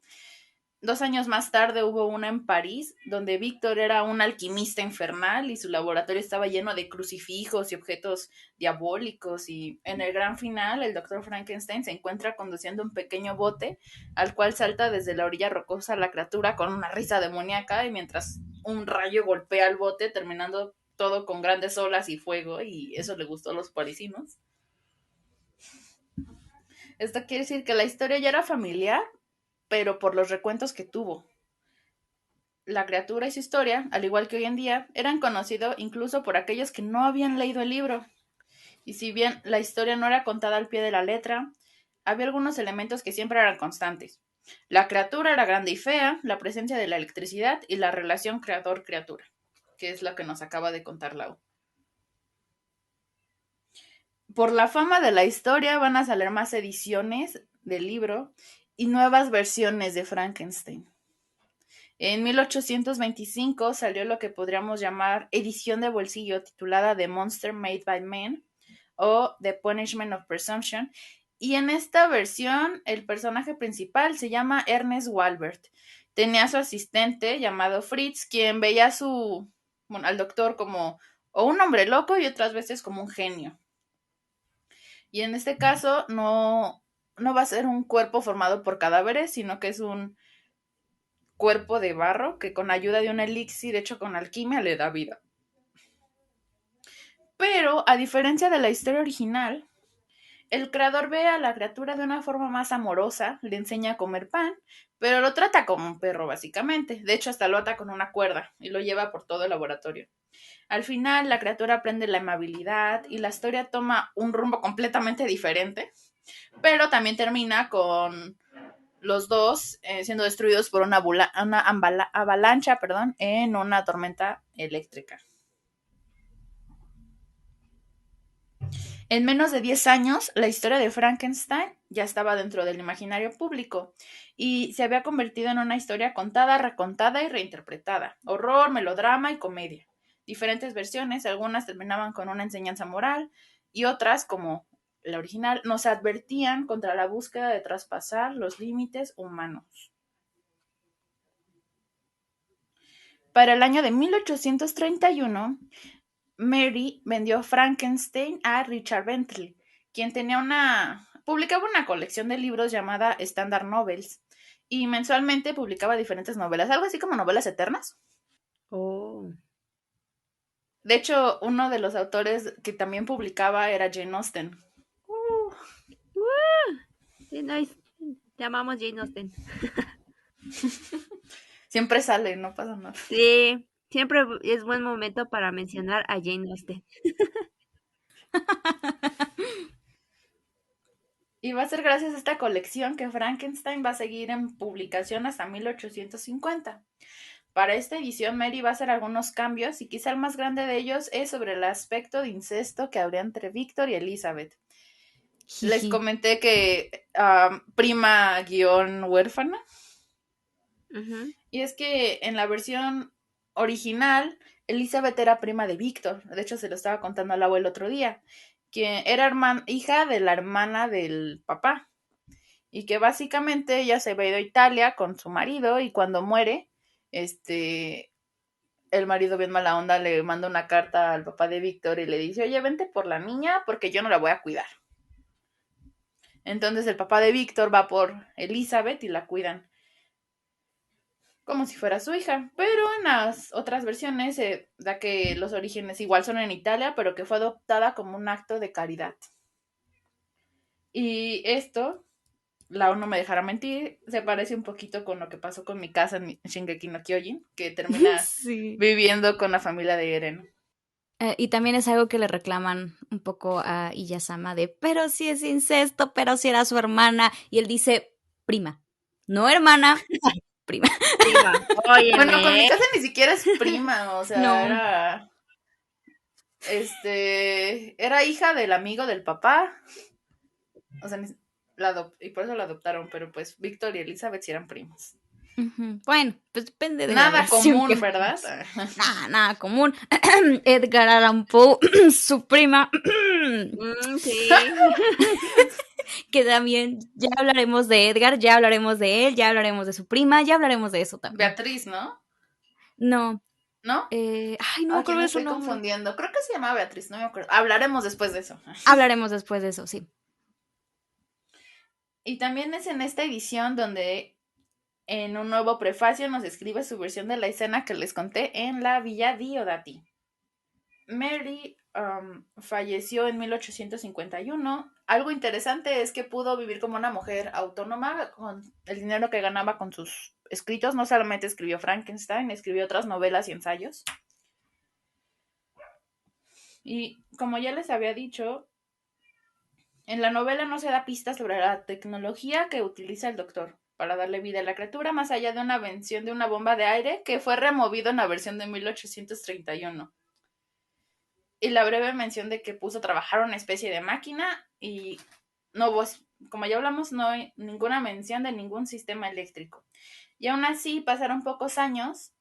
2 años más tarde hubo una en París, donde Víctor era un alquimista infernal y su laboratorio estaba lleno de crucifijos y objetos diabólicos, y en el gran final el doctor Frankenstein se encuentra conduciendo un pequeño bote al cual salta desde la orilla rocosa la criatura con una risa demoníaca, y mientras un rayo golpea el bote, terminando todo con grandes olas y fuego, y eso le gustó a los parisinos. Esto quiere decir que la historia ya era familiar, pero por los recuentos que tuvo. La criatura y su historia, al igual que hoy en día, eran conocidos incluso por aquellos que no habían leído el libro. Y si bien la historia no era contada al pie de la letra, había algunos elementos que siempre eran constantes. La criatura era grande y fea, la presencia de la electricidad y la relación creador-criatura, que es la que nos acaba de contar Lau. Por la fama de la historia van a salir más ediciones del libro y nuevas versiones de Frankenstein. En 1825 salió lo que podríamos llamar edición de bolsillo, titulada The Monster Made by Men o The Punishment of Presumption, y en esta versión el personaje principal se llama Ernest Walbert. Tenía a su asistente llamado Fritz, quien veía al doctor como o un hombre loco y otras veces como un genio. Y en este caso no va a ser un cuerpo formado por cadáveres, sino que es un cuerpo de barro que con ayuda de un elixir hecho con alquimia le da vida. Pero, a diferencia de la historia original, el creador ve a la criatura de una forma más amorosa, le enseña a comer pan, pero lo trata como un perro básicamente. De hecho, hasta lo ata con una cuerda y lo lleva por todo el laboratorio. Al final, la criatura aprende la amabilidad y la historia toma un rumbo completamente diferente, pero también termina con los dos siendo destruidos por una avalancha, en una tormenta eléctrica. En menos de 10 años, la historia de Frankenstein ya estaba dentro del imaginario público y se había convertido en una historia contada, recontada y reinterpretada. Horror, melodrama y comedia. Diferentes versiones, algunas terminaban con una enseñanza moral y otras, como la original, nos advertían contra la búsqueda de traspasar los límites humanos. Para el año de 1831, Mary vendió Frankenstein a Richard Bentley, quien publicaba una colección de libros llamada Standard Novels, y mensualmente publicaba diferentes novelas, algo así como novelas eternas. Oh. De hecho, uno de los autores que también publicaba era Jane Austen. Sí, nice. Llamamos Jane Austen. Siempre sale, no pasa nada. Sí, siempre es buen momento para mencionar a Jane Austen. Y va a ser gracias a esta colección que Frankenstein va a seguir en publicación hasta 1850. Para esta edición, Mary va a hacer algunos cambios y quizá el más grande de ellos es sobre el aspecto de incesto que habría entre Víctor y Elizabeth. Les comenté que prima guión huérfana. Uh-huh. Y es que en la versión original, Elizabeth era prima de Víctor. De hecho, se lo estaba contando al abuelo el otro día. Que era hija de la hermana del papá. Y que básicamente ella se había ido a Italia con su marido y cuando muere, el marido bien mala onda le manda una carta al papá de Víctor y le dice, oye, vente por la niña porque yo no la voy a cuidar. Entonces el papá de Víctor va por Elizabeth y la cuidan como si fuera su hija, pero en las otras versiones se da que los orígenes igual son en Italia, pero que fue adoptada como un acto de caridad. Y esto, Lau no me dejará mentir, se parece un poquito con lo que pasó con mi casa en Shingeki no Kyojin, que termina viviendo con la familia de Eren. Y también es algo que le reclaman un poco a Iyasama de, pero si es incesto, pero si era su hermana. Y él dice, prima, no hermana, prima. Óyeme. Bueno, con mi casa ni siquiera es prima, o sea, No. era hija del amigo del papá. O sea, y por eso la adoptaron, pero pues Víctor y Elizabeth sí eran primos. Bueno, pues depende de la Nada versión común, que ¿verdad? veas. Nada común. Edgar Allan Poe, su prima, Sí. que también ya hablaremos de Edgar, ya hablaremos de él, ya hablaremos de su prima, ya hablaremos de eso también. Beatriz, ¿no? No, ¿No? ay, no me ¿A acuerdo quién de su estoy nombre. confundiendo? Creo que se llamaba Beatriz, no me acuerdo. Hablaremos después de eso. Hablaremos después de eso, sí. Y también es en esta edición donde en un nuevo prefacio nos escribe su versión de la escena que les conté en la Villa Diodati. Mary falleció en 1851. Algo interesante es que pudo vivir como una mujer autónoma con el dinero que ganaba con sus escritos. No solamente escribió Frankenstein, escribió otras novelas y ensayos. Y como ya les había dicho, en la novela no se da pistas sobre la tecnología que utiliza el doctor para darle vida a la criatura, más allá de una invención de una bomba de aire que fue removido en la versión de 1831. Y la breve mención de que puso a trabajar una especie de máquina y no hubo, como ya hablamos, no hay ninguna mención de ningún sistema eléctrico. Y aún así pasaron pocos años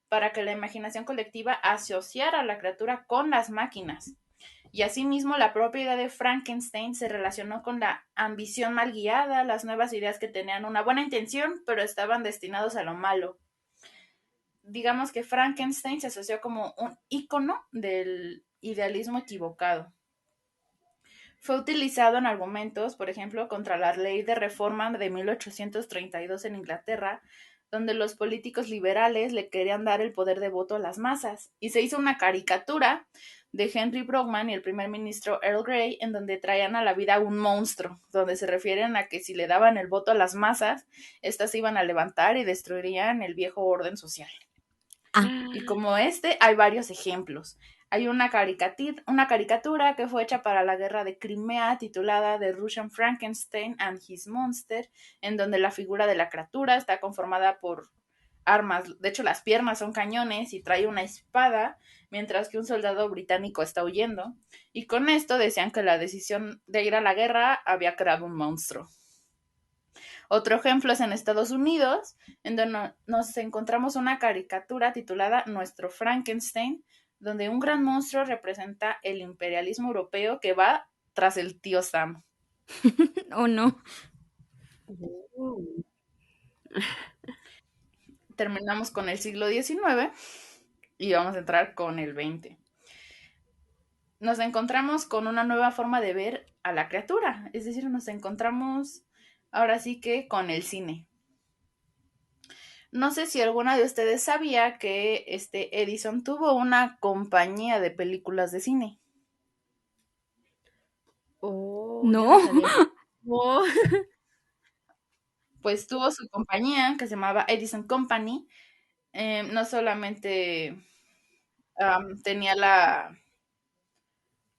para que la imaginación colectiva asociara a la criatura con las máquinas. Y asimismo la propia idea de Frankenstein se relacionó con la ambición mal guiada, las nuevas ideas que tenían una buena intención, pero estaban destinados a lo malo. Digamos que Frankenstein se asoció como un ícono del idealismo equivocado. Fue utilizado en argumentos, por ejemplo, contra la ley de reforma de 1832 en Inglaterra, donde los políticos liberales le querían dar el poder de voto a las masas. Y se hizo una caricatura de Henry Brockman y el primer ministro Earl Grey, en donde traían a la vida un monstruo, donde se refieren a que si le daban el voto a las masas, éstas se iban a levantar y destruirían el viejo orden social. Y como hay varios ejemplos. Hay una caricatura que fue hecha para la guerra de Crimea titulada The Russian Frankenstein and His Monster, en donde la figura de la criatura está conformada por armas. De hecho, las piernas son cañones y trae una espada, mientras que un soldado británico está huyendo. Y con esto decían que la decisión de ir a la guerra había creado un monstruo. Otro ejemplo es en Estados Unidos, en donde nos encontramos una caricatura titulada Nuestro Frankenstein, donde un gran monstruo representa el imperialismo europeo que va tras el tío Sam. ¿O no? Terminamos con el siglo XIX y vamos a entrar con el XX. Nos encontramos con una nueva forma de ver a la criatura, es decir, nos encontramos ahora sí que con el cine. No sé si alguna de ustedes sabía que Edison tuvo una compañía de películas de cine. Oh, yo No. no sabía. Oh. Pues tuvo su compañía que se llamaba Edison Company. No solamente tenía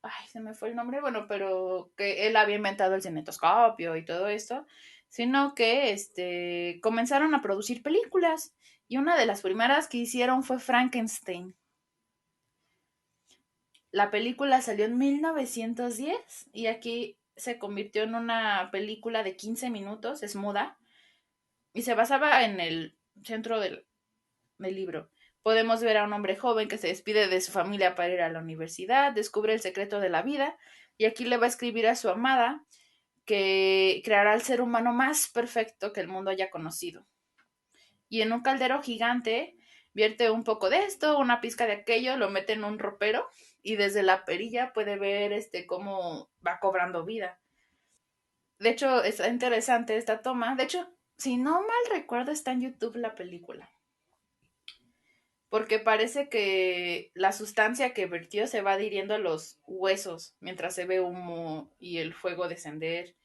ay, se me fue el nombre, bueno, pero que él había inventado el cinetoscopio y todo esto, sino que comenzaron a producir películas y una de las primeras que hicieron fue Frankenstein. La película salió en 1910 y aquí se convirtió en una película de 15 minutos, es muda, y se basaba en el centro del libro. Podemos ver a un hombre joven que se despide de su familia para ir a la universidad, descubre el secreto de la vida y aquí le va a escribir a su amada que creará al ser humano más perfecto que el mundo haya conocido. Y en un caldero gigante vierte un poco de esto, una pizca de aquello, lo mete en un ropero y desde la perilla puede ver cómo va cobrando vida. De hecho, está interesante esta toma. De hecho, si no mal recuerdo, está en YouTube la película. Porque parece que la sustancia que vertió se va adhiriendo a los huesos mientras se ve humo y el fuego descender.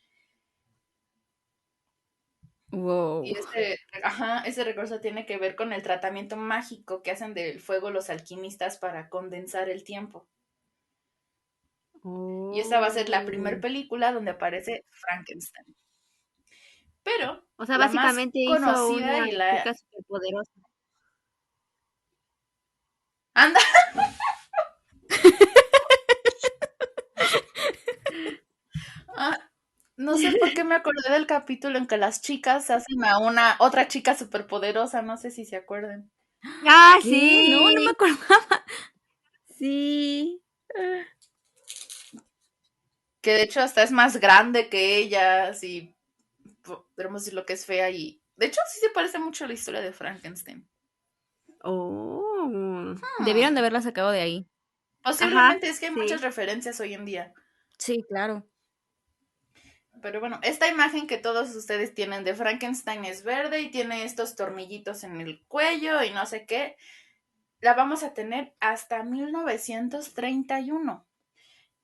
Wow. Y ese recurso tiene que ver con el tratamiento mágico que hacen del fuego los alquimistas para condensar el tiempo. Y esta va a ser la primera película donde aparece Frankenstein. Pero O sea, la más básicamente hizo conocida una y la... chica superpoderosa. ¡Anda! Ah, No sé por qué me acordé del capítulo en que las chicas hacen a una otra chica superpoderosa, no sé si se acuerdan. Ah, ¿Qué? No, no me sí. acordaba. Sí. Que de hecho hasta es más grande que ellas y podemos decir lo que es fea y... De hecho sí se parece mucho a la historia de Frankenstein. Oh. Debieron de Hmm. haberla sacado de ahí. Ajá, Posiblemente es que hay muchas sí. referencias hoy en día. Sí, claro. Pero bueno, esta imagen que todos ustedes tienen de Frankenstein es verde y tiene estos tornillitos en el cuello y no sé qué. La vamos a tener hasta 1931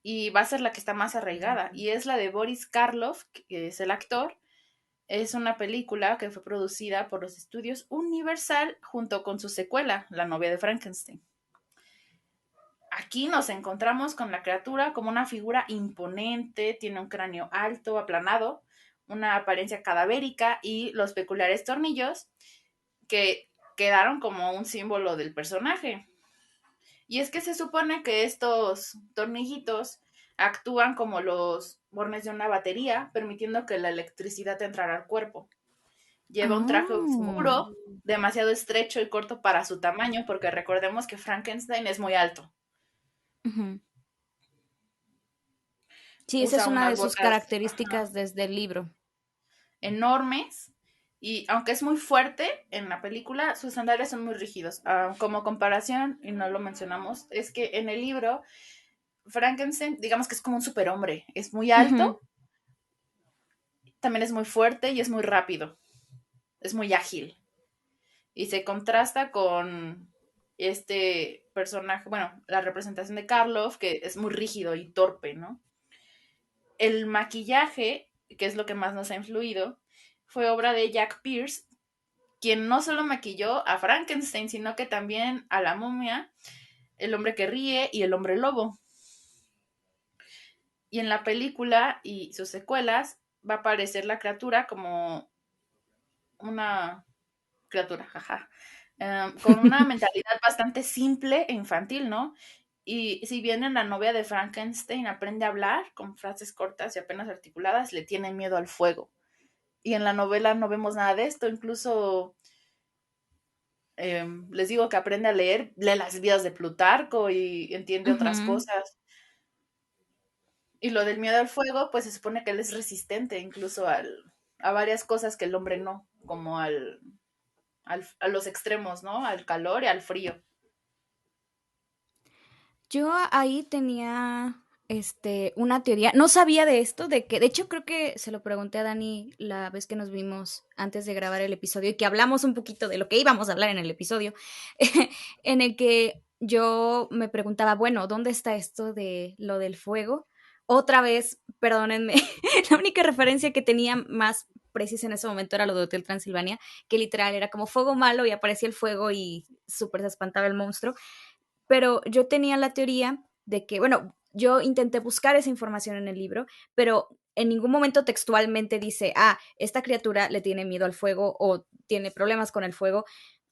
y va a ser la que está más arraigada y es la de Boris Karloff, que es el actor. Es una película que fue producida por los estudios Universal junto con su secuela, La novia de Frankenstein. Aquí nos encontramos con la criatura como una figura imponente, tiene un cráneo alto, aplanado, una apariencia cadavérica y los peculiares tornillos que quedaron como un símbolo del personaje. Y es que se supone que estos tornillitos actúan como los bornes de una batería, permitiendo que la electricidad entrara al cuerpo. Lleva un traje Oh. oscuro, demasiado estrecho y corto para su tamaño, porque recordemos que Frankenstein es muy alto. Ujú. Sí, esa es Usa una de unas sus botas características desde el libro. enormes y aunque es muy fuerte en la película, sus sandalias son muy rígidos. Como comparación, y no lo mencionamos, es que en el libro Frankenstein, digamos que es como un superhombre, es muy Ujú. alto, también es muy fuerte y es muy rápido, es muy ágil. Y se contrasta con este personaje, bueno, la representación de Karloff, que es muy rígido y torpe, ¿no? El maquillaje, que es lo que más nos ha influido, fue obra de Jack Pierce, quien no solo maquilló a Frankenstein, sino que también a la momia, el hombre que ríe y el hombre lobo. Y en la película y sus secuelas va a aparecer la criatura como una criatura, jaja, con una mentalidad bastante simple e infantil, ¿no? Y si bien en la novia de Frankenstein aprende a hablar con frases cortas y apenas articuladas, le tiene miedo al fuego. Y en la novela no vemos nada de esto, incluso les digo que aprende a leer, lee las vidas de Plutarco y entiende otras Ujú. cosas. Y lo del miedo al fuego, pues se supone que él es resistente incluso a varias cosas que el hombre no, como a los extremos, ¿no? Al calor y al frío. Yo ahí tenía una teoría. No sabía de esto, de hecho creo que se lo pregunté a Dani la vez que nos vimos antes de grabar el episodio y que hablamos un poquito de lo que íbamos a hablar en el episodio, en el que yo me preguntaba, bueno, ¿dónde está esto de lo del fuego? Otra vez, perdónenme, la única referencia que tenía más precisa en ese momento era lo de Hotel Transilvania, que literal era como fuego malo y aparecía el fuego y súper se espantaba el monstruo. Pero yo tenía la teoría de que, bueno, yo intenté buscar esa información en el libro, pero en ningún momento textualmente dice, esta criatura le tiene miedo al fuego o tiene problemas con el fuego,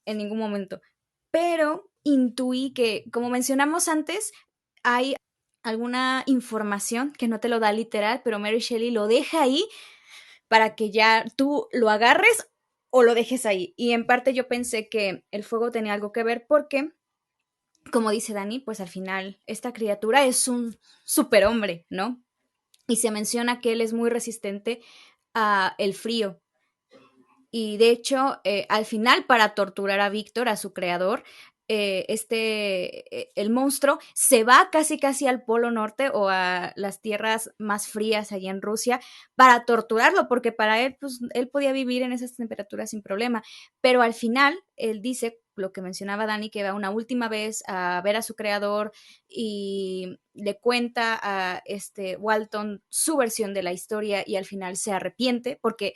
en ningún momento. Pero intuí que, como mencionamos antes, hay alguna información que no te lo da literal, pero Mary Shelley lo deja ahí para que ya tú lo agarres o lo dejes ahí. Y en parte yo pensé que el fuego tenía algo que ver porque como dice Dani, pues al final esta criatura es un superhombre, ¿no? Y se menciona que él es muy resistente a el frío. Y de hecho, al final, para torturar a Víctor, a su creador, el monstruo se va casi casi al Polo Norte o a las tierras más frías allá en Rusia para torturarlo, porque para él, pues, él podía vivir en esas temperaturas sin problema. Pero al final, él dice lo que mencionaba Dani, que va una última vez a ver a su creador y le cuenta a Walton su versión de la historia y al final se arrepiente porque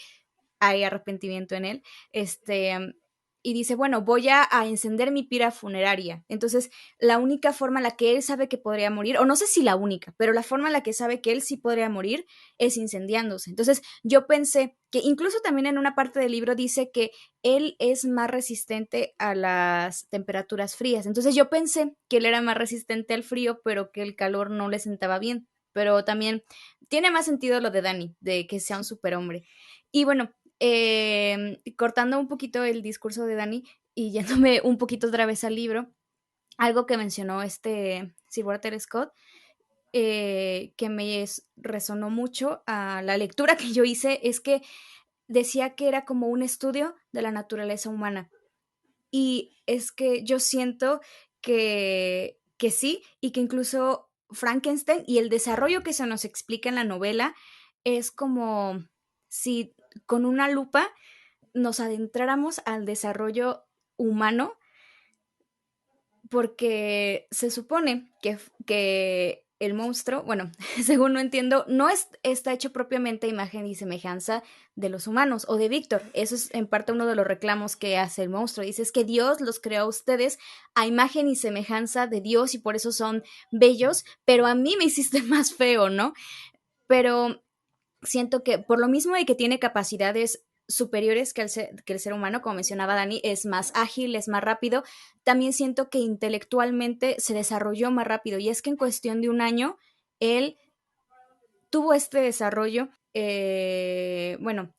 hay arrepentimiento en él, y dice, bueno, voy a encender mi pira funeraria. Entonces, la única forma en la que él sabe que podría morir, o no sé si la única, pero la forma en la que sabe que él sí podría morir es incendiándose. Entonces, yo pensé que incluso también en una parte del libro dice que él es más resistente a las temperaturas frías. Entonces, yo pensé que él era más resistente al frío, pero que el calor no le sentaba bien. pero también tiene más sentido lo de Dani, de que sea un superhombre. Y bueno, cortando un poquito el discurso de Dani y yéndome un poquito otra vez al libro, algo que mencionó Sir Walter Scott, que me resonó mucho a la lectura que yo hice, es que decía que era como un estudio de la naturaleza humana. Y es que yo siento que sí, y que incluso Frankenstein y el desarrollo que se nos explica en la novela es como si con una lupa nos adentráramos al desarrollo humano, porque se supone que el monstruo, bueno, según no entiendo, no está hecho propiamente a imagen y semejanza de los humanos o de Víctor. Eso es en parte uno de los reclamos que hace el monstruo. Dice, es que Dios los creó a ustedes a imagen y semejanza de Dios y por eso son bellos, pero a mí me hiciste más feo, ¿no? Pero siento que por lo mismo de que tiene capacidades superiores que el ser humano, como mencionaba Dani, es más ágil, es más rápido, también siento que intelectualmente se desarrolló más rápido. Y es que en cuestión de un año, él tuvo este desarrollo, bueno,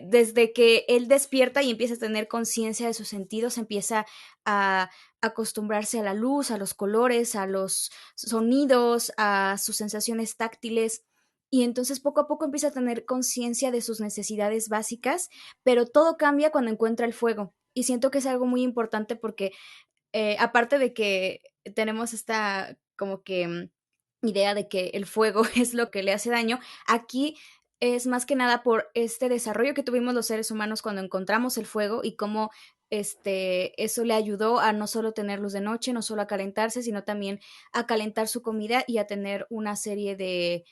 desde que él despierta y empieza a tener conciencia de sus sentidos, empieza a acostumbrarse a la luz, a los colores, a los sonidos, a sus sensaciones táctiles. Y entonces poco a poco empieza a tener conciencia de sus necesidades básicas, pero todo cambia cuando encuentra el fuego. Y siento que es algo muy importante porque aparte de que tenemos esta como que idea de que el fuego es lo que le hace daño, aquí es más que nada por este desarrollo que tuvimos los seres humanos cuando encontramos el fuego y cómo eso le ayudó a no solo tener luz de noche, no solo a calentarse, sino también a calentar su comida y a tener una serie de,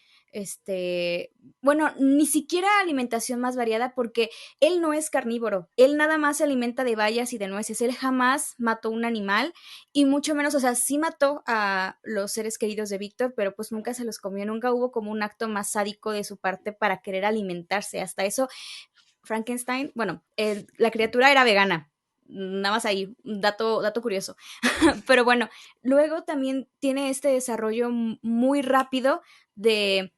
bueno, ni siquiera alimentación más variada porque él no es carnívoro, él nada más se alimenta de bayas y de nueces, él jamás mató un animal y mucho menos, o sea, sí mató a los seres queridos de Víctor, pero pues nunca se los comió, nunca hubo como un acto más sádico de su parte para querer alimentarse. Hasta eso, Frankenstein, bueno, la criatura era vegana. Nada más ahí, dato curioso. Pero bueno, luego también tiene este desarrollo muy rápido de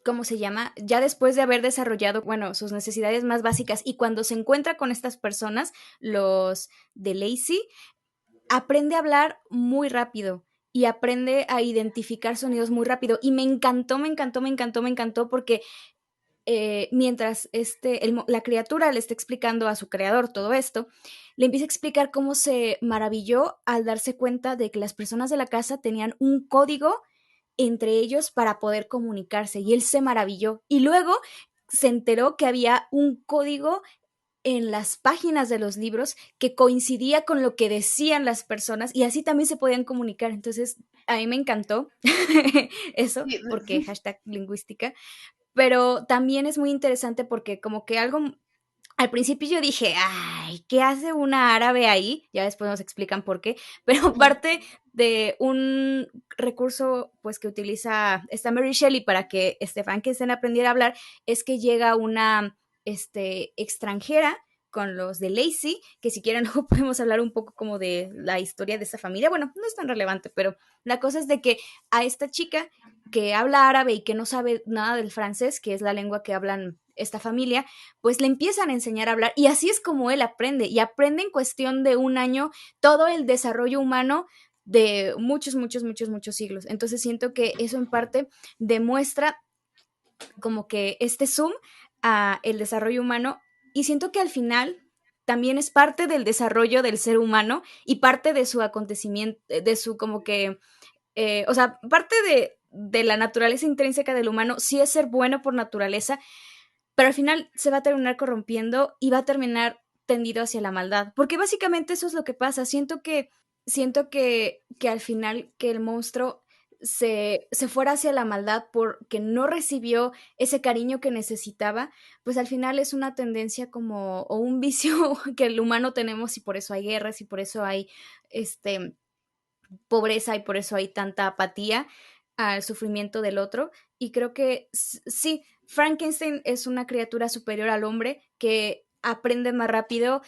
¿cómo se llama? Ya después de haber desarrollado, bueno, sus necesidades más básicas y cuando se encuentra con estas personas, los de Lacey, aprende a hablar muy rápido y aprende a identificar sonidos muy rápido. Y me encantó, me encantó, me encantó, me encantó porque mientras la criatura le está explicando a su creador todo esto, le empieza a explicar cómo se maravilló al darse cuenta de que las personas de la casa tenían un código entre ellos para poder comunicarse y él se maravilló y luego se enteró que había un código en las páginas de los libros que coincidía con lo que decían las personas y así también se podían comunicar. Entonces, a mí me encantó eso, porque hashtag lingüística, pero también es muy interesante porque como que algo al principio yo dije, ay, ¿qué hace una árabe ahí? Ya después nos explican por qué, pero parte de un recurso pues que utiliza esta Mary Shelley para que Frankenstein aprendiera a hablar es que llega una extranjera con los de Lacey, que si quieren luego podemos hablar un poco como de la historia de esa familia. Bueno, no es tan relevante, pero la cosa es de que a esta chica que habla árabe y que no sabe nada del francés, que es la lengua que hablan esta familia, pues le empiezan a enseñar a hablar y así es como él aprende y aprende en cuestión de un año todo el desarrollo humano de muchos, muchos, muchos, muchos siglos. Entonces siento que eso en parte demuestra como que zoom a el desarrollo humano y siento que al final también es parte del desarrollo del ser humano y parte de su acontecimiento, de su como que, o sea, parte de la naturaleza intrínseca del humano sí es ser bueno por naturaleza, pero al final se va a terminar corrompiendo y va a terminar tendido hacia la maldad, porque básicamente eso es lo que pasa. Siento que al final que el monstruo se fuera hacia la maldad porque no recibió ese cariño que necesitaba, pues al final es una tendencia como, o un vicio que el humano tenemos y por eso hay guerras y por eso hay pobreza y por eso hay tanta apatía al sufrimiento del otro. Y creo que sí, Frankenstein es una criatura superior al hombre que aprende más rápido,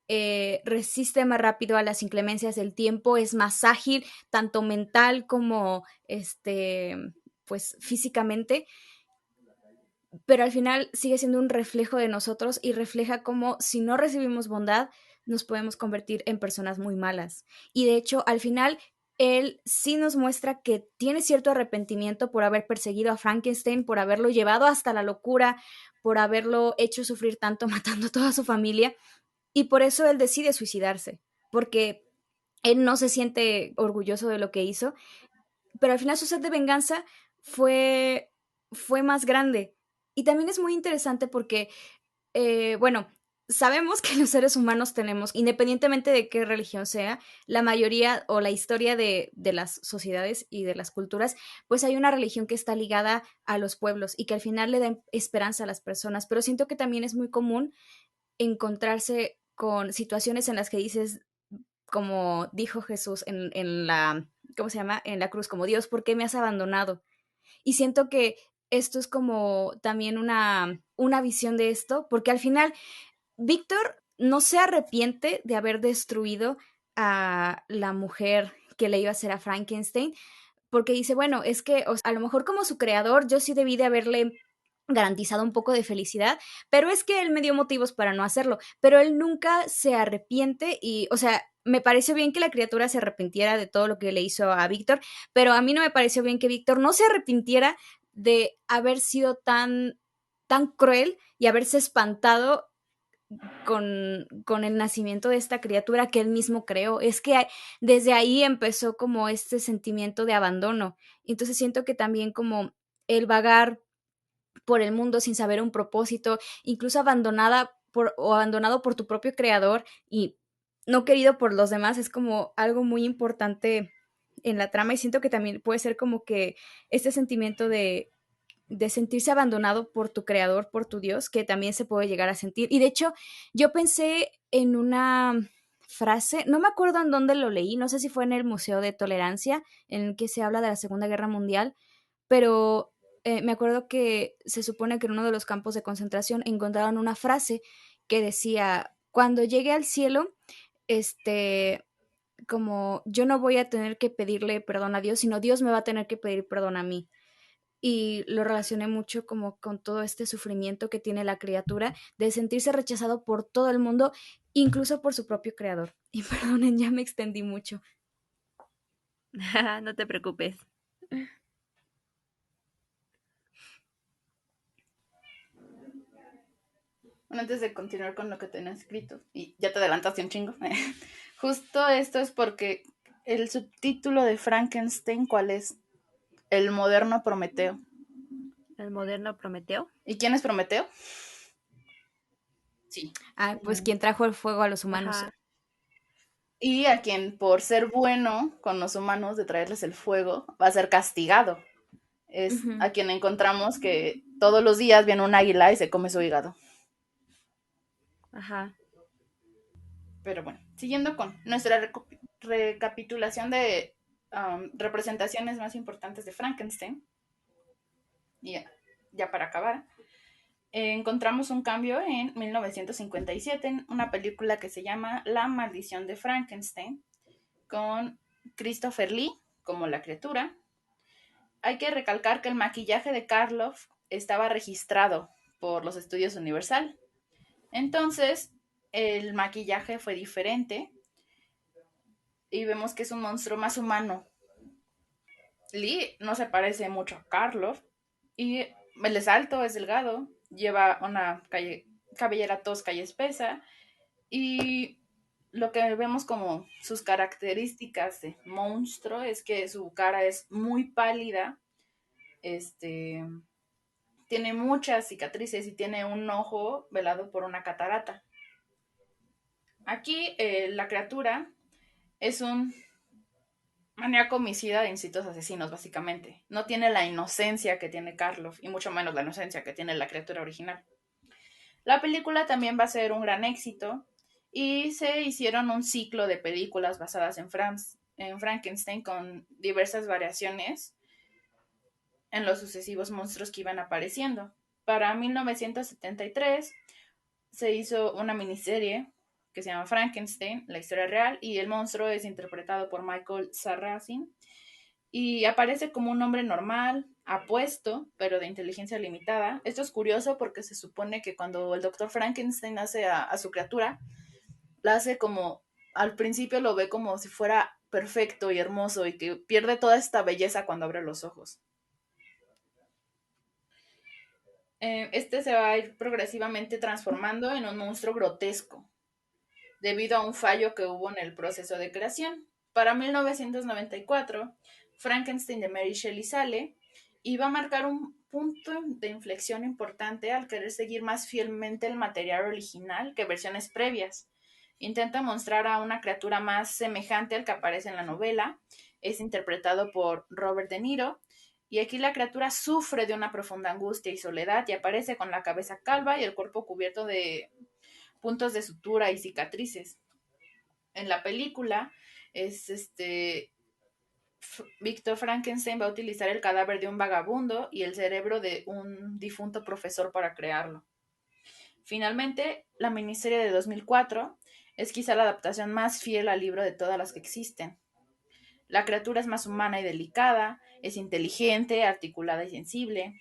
resiste más rápido a las inclemencias del tiempo, es más ágil, tanto mental como pues físicamente, pero al final sigue siendo un reflejo de nosotros y refleja cómo si no recibimos bondad, nos podemos convertir en personas muy malas. Y de hecho, al final, él sí nos muestra que tiene cierto arrepentimiento por haber perseguido a Frankenstein, por haberlo llevado hasta la locura, por haberlo hecho sufrir tanto, matando a toda su familia, y por eso él decide suicidarse, porque él no se siente orgulloso de lo que hizo, pero al final su sed de venganza fue más grande. Y también es muy interesante porque, bueno, sabemos que los seres humanos tenemos, independientemente de qué religión sea, la mayoría o la historia de las sociedades y de las culturas, pues hay una religión que está ligada a los pueblos y que al final le da esperanza a las personas. Pero siento que también es muy común encontrarse con situaciones en las que dices, como dijo Jesús en la, ¿cómo se llama? En la cruz, como Dios, ¿por qué me has abandonado? Y siento que esto es como también una visión de esto, porque al final Víctor no se arrepiente de haber destruido a la mujer que le iba a hacer a Frankenstein, porque dice, bueno, es que o sea, a lo mejor como su creador yo sí debí de haberle garantizado un poco de felicidad, pero es que él me dio motivos para no hacerlo, pero él nunca se arrepiente y, o sea, me pareció bien que la criatura se arrepintiera de todo lo que le hizo a Víctor, pero a mí no me pareció bien que Víctor no se arrepintiera de haber sido tan cruel y haberse espantado con el nacimiento de esta criatura que él mismo creó. Es que desde ahí empezó como este sentimiento de abandono. Entonces siento que también como el vagar por el mundo sin saber un propósito, incluso abandonado por tu propio creador y no querido por los demás, es como algo muy importante en la trama y siento que también puede ser como que este sentimiento de sentirse abandonado por tu creador, por tu Dios, que también se puede llegar a sentir. Y de hecho, yo pensé en una frase, no me acuerdo en dónde lo leí, no sé si fue en el Museo de Tolerancia, en el que se habla de la Segunda Guerra Mundial, pero me acuerdo que se supone que en uno de los campos de concentración encontraron una frase que decía, cuando llegue al cielo, este, como yo no voy a tener que pedirle perdón a Dios, sino Dios me va a tener que pedir perdón a mí. Y lo relacioné mucho como con todo este sufrimiento que tiene la criatura de sentirse rechazado por todo el mundo, incluso por su propio creador. Y perdonen, ya me extendí mucho. No te preocupes. Bueno, antes de continuar con lo que tenía escrito, y ya te adelantaste un chingo, justo esto es porque el subtítulo de Frankenstein, ¿cuál es? El moderno Prometeo. El moderno Prometeo. ¿Y quién es Prometeo? Sí. Ah, pues quien trajo el fuego a los humanos. Ajá. Y a quien por ser bueno con los humanos de traerles el fuego va a ser castigado. Es Ujú. a quien encontramos que todos los días viene un águila y se come su hígado. Ajá. Pero bueno, siguiendo con nuestra recapitulación de representaciones más importantes de Frankenstein, y ya para acabar, encontramos un cambio en 1957 en una película que se llama La maldición de Frankenstein, con Christopher Lee como la criatura. Hay que recalcar que el maquillaje de Karloff estaba registrado por los estudios Universal. Entonces, el maquillaje fue diferente y vemos que es un monstruo más humano. Lee no se parece mucho a Karloff y él es alto, es delgado, lleva una cabellera tosca y espesa y lo que vemos como sus características de monstruo es que su cara es muy pálida, tiene muchas cicatrices y tiene un ojo velado por una catarata. Aquí la criatura es un maníaco homicida de instintos asesinos, básicamente. No tiene la inocencia que tiene Karloff, y mucho menos la inocencia que tiene la criatura original. La película también va a ser un gran éxito, y se hicieron un ciclo de películas basadas en Frankenstein con diversas variaciones en los sucesivos monstruos que iban apareciendo. Para 1973 se hizo una miniserie que se llama Frankenstein, la historia real, y el monstruo es interpretado por Michael Sarrazin y aparece como un hombre normal, apuesto, pero de inteligencia limitada. Esto es curioso porque se supone que cuando el doctor Frankenstein hace a su criatura, la hace como, al principio lo ve como si fuera perfecto y hermoso y que pierde toda esta belleza cuando abre los ojos. Este se va a ir progresivamente transformando en un monstruo grotesco, debido a un fallo que hubo en el proceso de creación. Para 1994, Frankenstein de Mary Shelley sale y va a marcar un punto de inflexión importante al querer seguir más fielmente el material original que versiones previas. Intenta mostrar a una criatura más semejante al que aparece en la novela. Es interpretado por Robert De Niro. Y aquí la criatura sufre de una profunda angustia y soledad y aparece con la cabeza calva y el cuerpo cubierto de puntos de sutura y cicatrices. En la película es Víctor Frankenstein va a utilizar el cadáver de un vagabundo y el cerebro de un difunto profesor para crearlo. Finalmente, la miniserie de 2004 es quizá la adaptación más fiel al libro de todas las que existen. La criatura es más humana y delicada, es inteligente, articulada y sensible,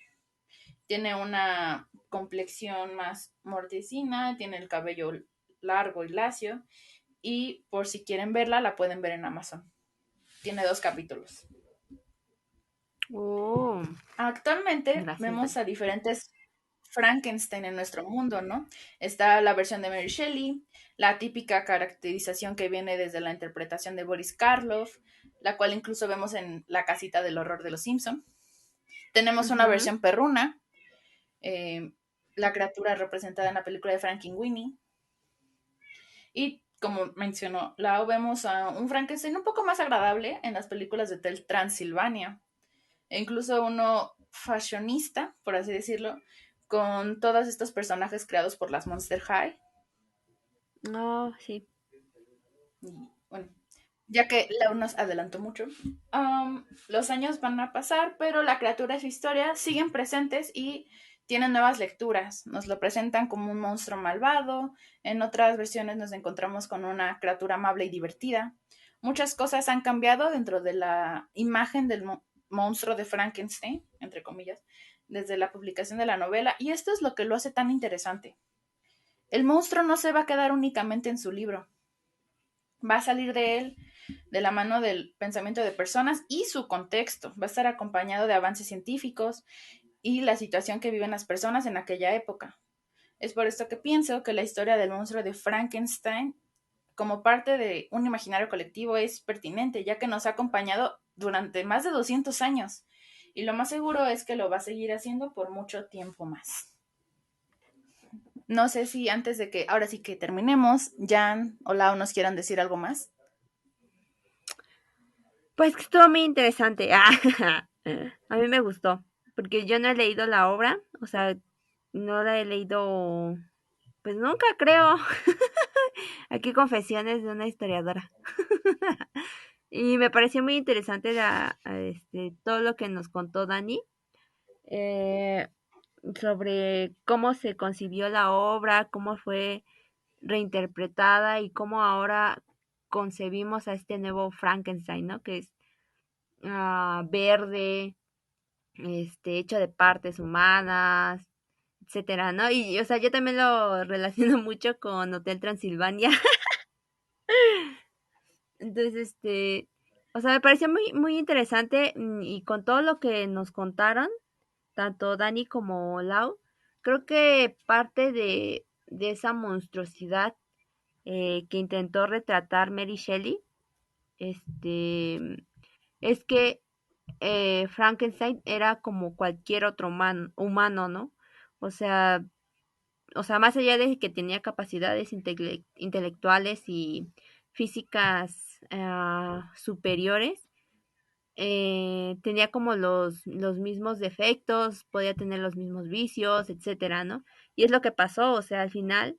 tiene una complexión más mortecina, tiene el cabello largo y lacio, y por si quieren verla, la pueden ver en Amazon. Tiene 2 capítulos. Oh, Actualmente gracias, vemos Dani. a diferentes Frankenstein en nuestro mundo, ¿no? Está la versión de Mary Shelley, la típica caracterización que viene desde la interpretación de Boris Karloff, la cual incluso vemos en La casita del horror de los Simpson. Tenemos una Ujú. versión perruna, eh, la criatura representada en la película de Frankenweenie. Y como mencionó Lau, vemos a un Frankenstein un poco más agradable en las películas de Transilvania, e incluso uno fashionista, por así decirlo, con todos estos personajes creados por las Monster High. Oh, sí. Y bueno, ya que Lau nos adelantó mucho, los años van a pasar, pero la criatura y su historia siguen presentes y tienen nuevas lecturas. Nos lo presentan como un monstruo malvado, en otras versiones nos encontramos con una criatura amable y divertida. Muchas cosas han cambiado dentro de la imagen del monstruo de Frankenstein, entre comillas, desde la publicación de la novela, y esto es lo que lo hace tan interesante. El monstruo no se va a quedar únicamente en su libro, va a salir de él de la mano del pensamiento de personas y su contexto. Va a estar acompañado de avances científicos y la situación que viven las personas en aquella época. Es por esto que pienso que la historia del monstruo de Frankenstein, como parte de un imaginario colectivo, es pertinente, ya que nos ha acompañado durante más de 200 años. Y lo más seguro es que lo va a seguir haciendo por mucho tiempo más. No sé si antes de que, ahora sí que terminemos, Jan o Lau nos quieran decir algo más. Pues que estuvo muy interesante. A mí me gustó, porque yo no he leído la obra, o sea, no la he leído, pues nunca creo. Aquí confesiones de una historiadora. Y me pareció muy interesante todo lo que nos contó Dani eh, sobre cómo se concibió la obra, cómo fue reinterpretada y cómo ahora concebimos a este nuevo Frankenstein, ¿no? Que es verde, hecho de partes humanas, etcétera, ¿no? Y, o sea, yo también lo relaciono mucho con Hotel Transilvania. Entonces, o sea, me pareció muy, muy interesante y con todo lo que nos contaron, tanto Dani como Lau, creo que parte de esa monstruosidad que intentó retratar Mary Shelley, este, es que Frankenstein era como cualquier otro humano, ¿no? O sea, más allá de que tenía capacidades intelectuales y físicas superiores, tenía como los mismos defectos, podía tener los mismos vicios, etcétera, ¿no? Y es lo que pasó, o sea, al final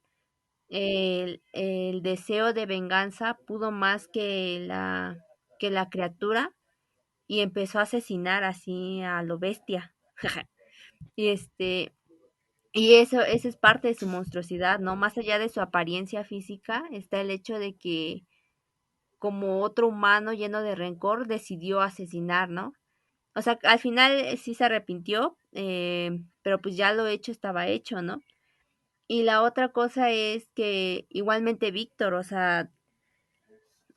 el deseo de venganza pudo más que la criatura y empezó a asesinar así a lo bestia. Y Y eso es parte de su monstruosidad, ¿no? Más allá de su apariencia física, está el hecho de que como otro humano lleno de rencor decidió asesinar, ¿no? O sea, al final sí se arrepintió, pero pues ya lo hecho estaba hecho, ¿no? Y la otra cosa es que igualmente Víctor, o sea,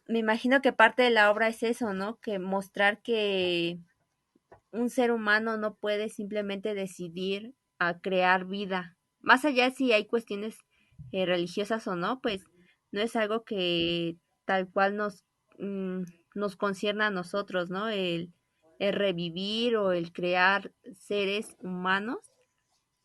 me imagino que parte de la obra es eso, ¿no? Que mostrar que un ser humano no puede simplemente decidir a crear vida. Más allá si hay cuestiones religiosas o no, pues no es algo que tal cual mm, nos concierne a nosotros, ¿no? El revivir o el crear seres humanos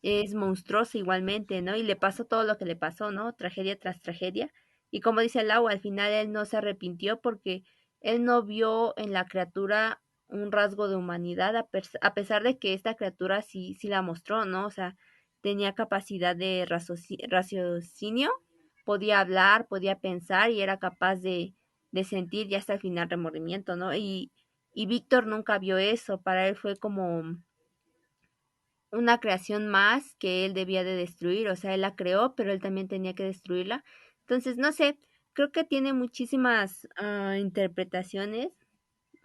es monstruoso igualmente, ¿no? Y le pasó todo lo que le pasó, ¿no? Tragedia tras tragedia. Y como dice Lau, al final él no se arrepintió porque él no vio en la criatura un rasgo de humanidad, a pesar de que esta criatura sí la mostró, ¿no? O sea, tenía capacidad de raciocinio, podía hablar, podía pensar y era capaz de sentir y hasta el final remordimiento, ¿no? Y Víctor nunca vio eso, para él fue como una creación más que él debía de destruir, o sea, él la creó, pero él también tenía que destruirla. Entonces, no sé, creo que tiene muchísimas interpretaciones,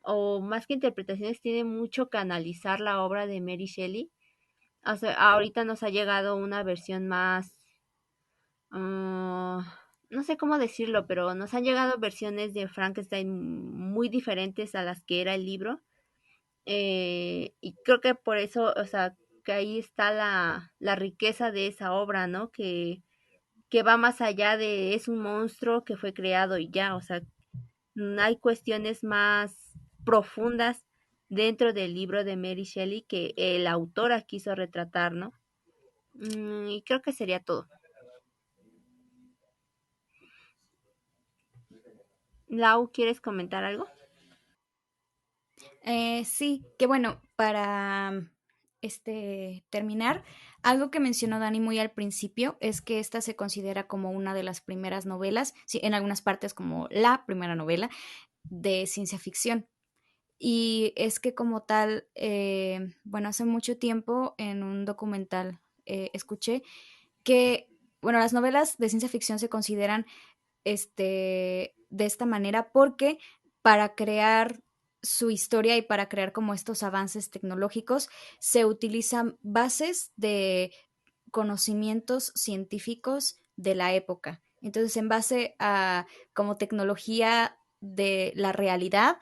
o más que interpretaciones, tiene mucho que analizar la obra de Mary Shelley. O sea, ahorita nos ha llegado una versión más, no sé cómo decirlo, pero nos han llegado versiones de Frankenstein muy diferentes a las que era el libro. Y creo que por eso, o sea, que ahí está la riqueza de esa obra, ¿no? Que va más allá de es un monstruo que fue creado y ya, o sea, hay cuestiones más profundas dentro del libro de Mary Shelley que el autora quiso retratar, ¿no? Y creo que sería todo. Lau, ¿quieres comentar algo? Sí, que bueno, para terminar, algo que mencionó Dani muy al principio es que esta se considera como una de las primeras novelas, sí, en algunas partes como la primera novela de ciencia ficción. Y es que como tal, bueno, hace mucho tiempo en un documental escuché que, bueno, las novelas de ciencia ficción se consideran de esta manera porque para crear su historia y para crear como estos avances tecnológicos se utilizan bases de conocimientos científicos de la época. Entonces, en base a como tecnología de la realidad,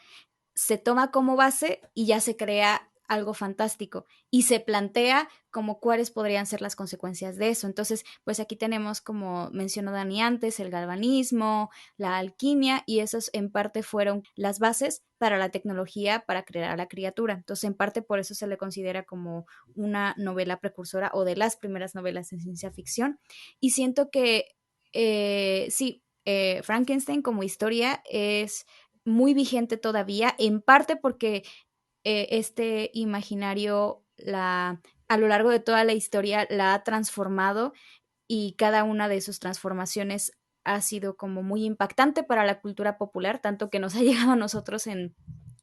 se toma como base y ya se crea algo fantástico y se plantea como cuáles podrían ser las consecuencias de eso. Entonces, pues aquí tenemos, como mencionó Dani antes, el galvanismo, la alquimia, y esos en parte fueron las bases para la tecnología para crear a la criatura. Entonces, en parte por eso se le considera como una novela precursora o de las primeras novelas en ciencia ficción. Y siento que sí, Frankenstein como historia es muy vigente todavía, en parte porque este imaginario a lo largo de toda la historia la ha transformado y cada una de sus transformaciones ha sido como muy impactante para la cultura popular, tanto que nos ha llegado a nosotros en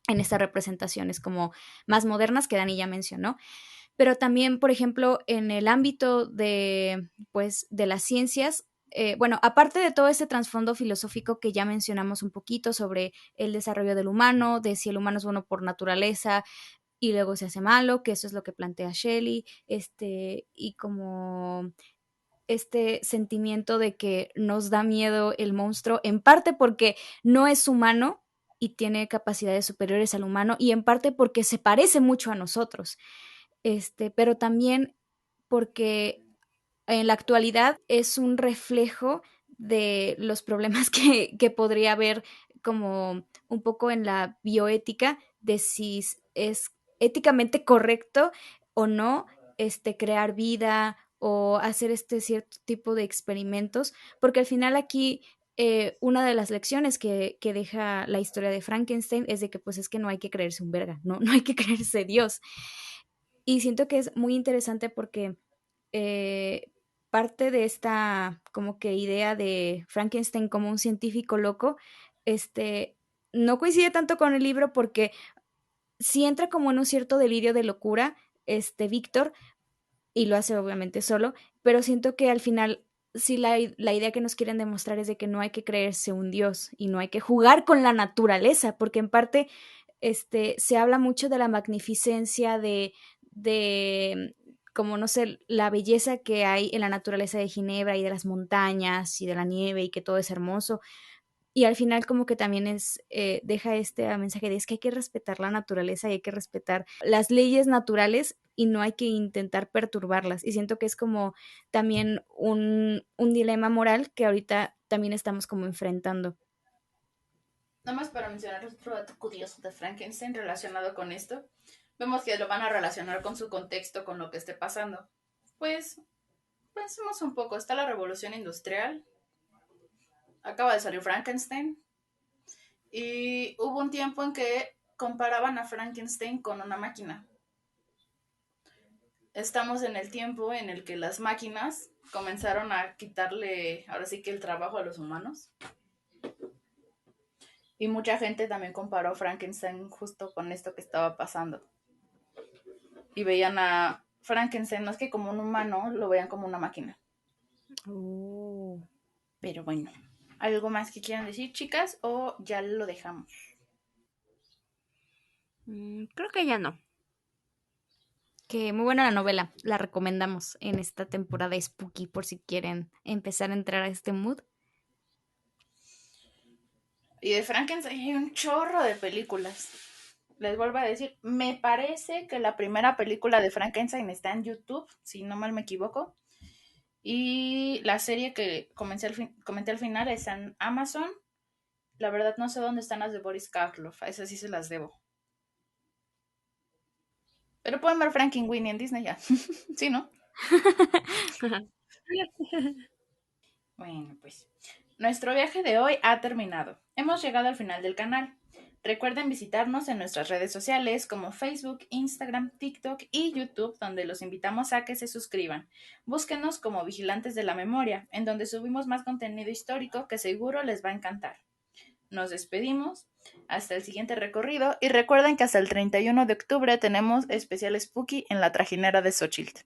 estas representaciones como más modernas que Dani ya mencionó, pero también, por ejemplo, en el ámbito de, pues, de las ciencias, bueno, aparte de todo ese trasfondo filosófico que ya mencionamos un poquito sobre el desarrollo del humano, de si el humano es bueno por naturaleza y luego se hace malo, que eso es lo que plantea Shelley, y como este sentimiento de que nos da miedo el monstruo, en parte porque no es humano y tiene capacidades superiores al humano, y en parte porque se parece mucho a nosotros, pero también porque en la actualidad es un reflejo de los problemas que podría haber como un poco en la bioética de si es éticamente correcto o no crear vida o hacer este cierto tipo de experimentos, porque al final aquí una de las lecciones que deja la historia de Frankenstein es de que pues es que no hay que creerse un verga, no, no hay que creerse Dios. Y siento que es muy interesante porque eh, parte de esta como que idea de Frankenstein como un científico loco, este, no coincide tanto con el libro porque sí entra como en un cierto delirio de locura, Víctor, y lo hace obviamente solo, pero siento que al final sí la idea que nos quieren demostrar es de que no hay que creerse un dios y no hay que jugar con la naturaleza, porque en parte se habla mucho de la magnificencia de como no sé, la belleza que hay en la naturaleza de Ginebra y de las montañas y de la nieve y que todo es hermoso. Y al final como que también deja este mensaje de es que hay que respetar la naturaleza y hay que respetar las leyes naturales y no hay que intentar perturbarlas. Y siento que es como también un dilema moral que ahorita también estamos como enfrentando. Nada más para mencionar otro dato curioso de Frankenstein relacionado con esto. Vemos que lo van a relacionar con su contexto, con lo que esté pasando. Pues pensemos un poco, está la revolución industrial, acaba de salir Frankenstein, y hubo un tiempo en que comparaban a Frankenstein con una máquina. Estamos en el tiempo en el que las máquinas comenzaron a quitarle, ahora sí que el trabajo a los humanos. Y mucha gente también comparó a Frankenstein justo con esto que estaba pasando. Y veían a Frankenstein, no es que como un humano, lo veían como una máquina. Oh. Pero bueno, ¿algo más que quieran decir, chicas? ¿O ya lo dejamos? Creo que ya no. Que muy buena la novela, la recomendamos en esta temporada spooky por si quieren empezar a entrar a este mood. Y de Frankenstein hay un chorro de películas. Les vuelvo a decir, me parece que la primera película de Frankenstein está en YouTube, si no mal me equivoco. Y la serie que comenté al final está en Amazon. La verdad no sé dónde están las de Boris Karloff, a esas sí se las debo. Pero pueden ver Frankenweenie en Disney ya. Sí, ¿no? Bueno, pues nuestro viaje de hoy ha terminado. Hemos llegado al final del canal. Recuerden visitarnos en nuestras redes sociales como Facebook, Instagram, TikTok y YouTube, donde los invitamos a que se suscriban. Búsquenos como Vigilantes de la Memoria, en donde subimos más contenido histórico que seguro les va a encantar. Nos despedimos hasta el siguiente recorrido y recuerden que hasta el 31 de octubre tenemos especial Spooky en la Trajinera de Xochitl.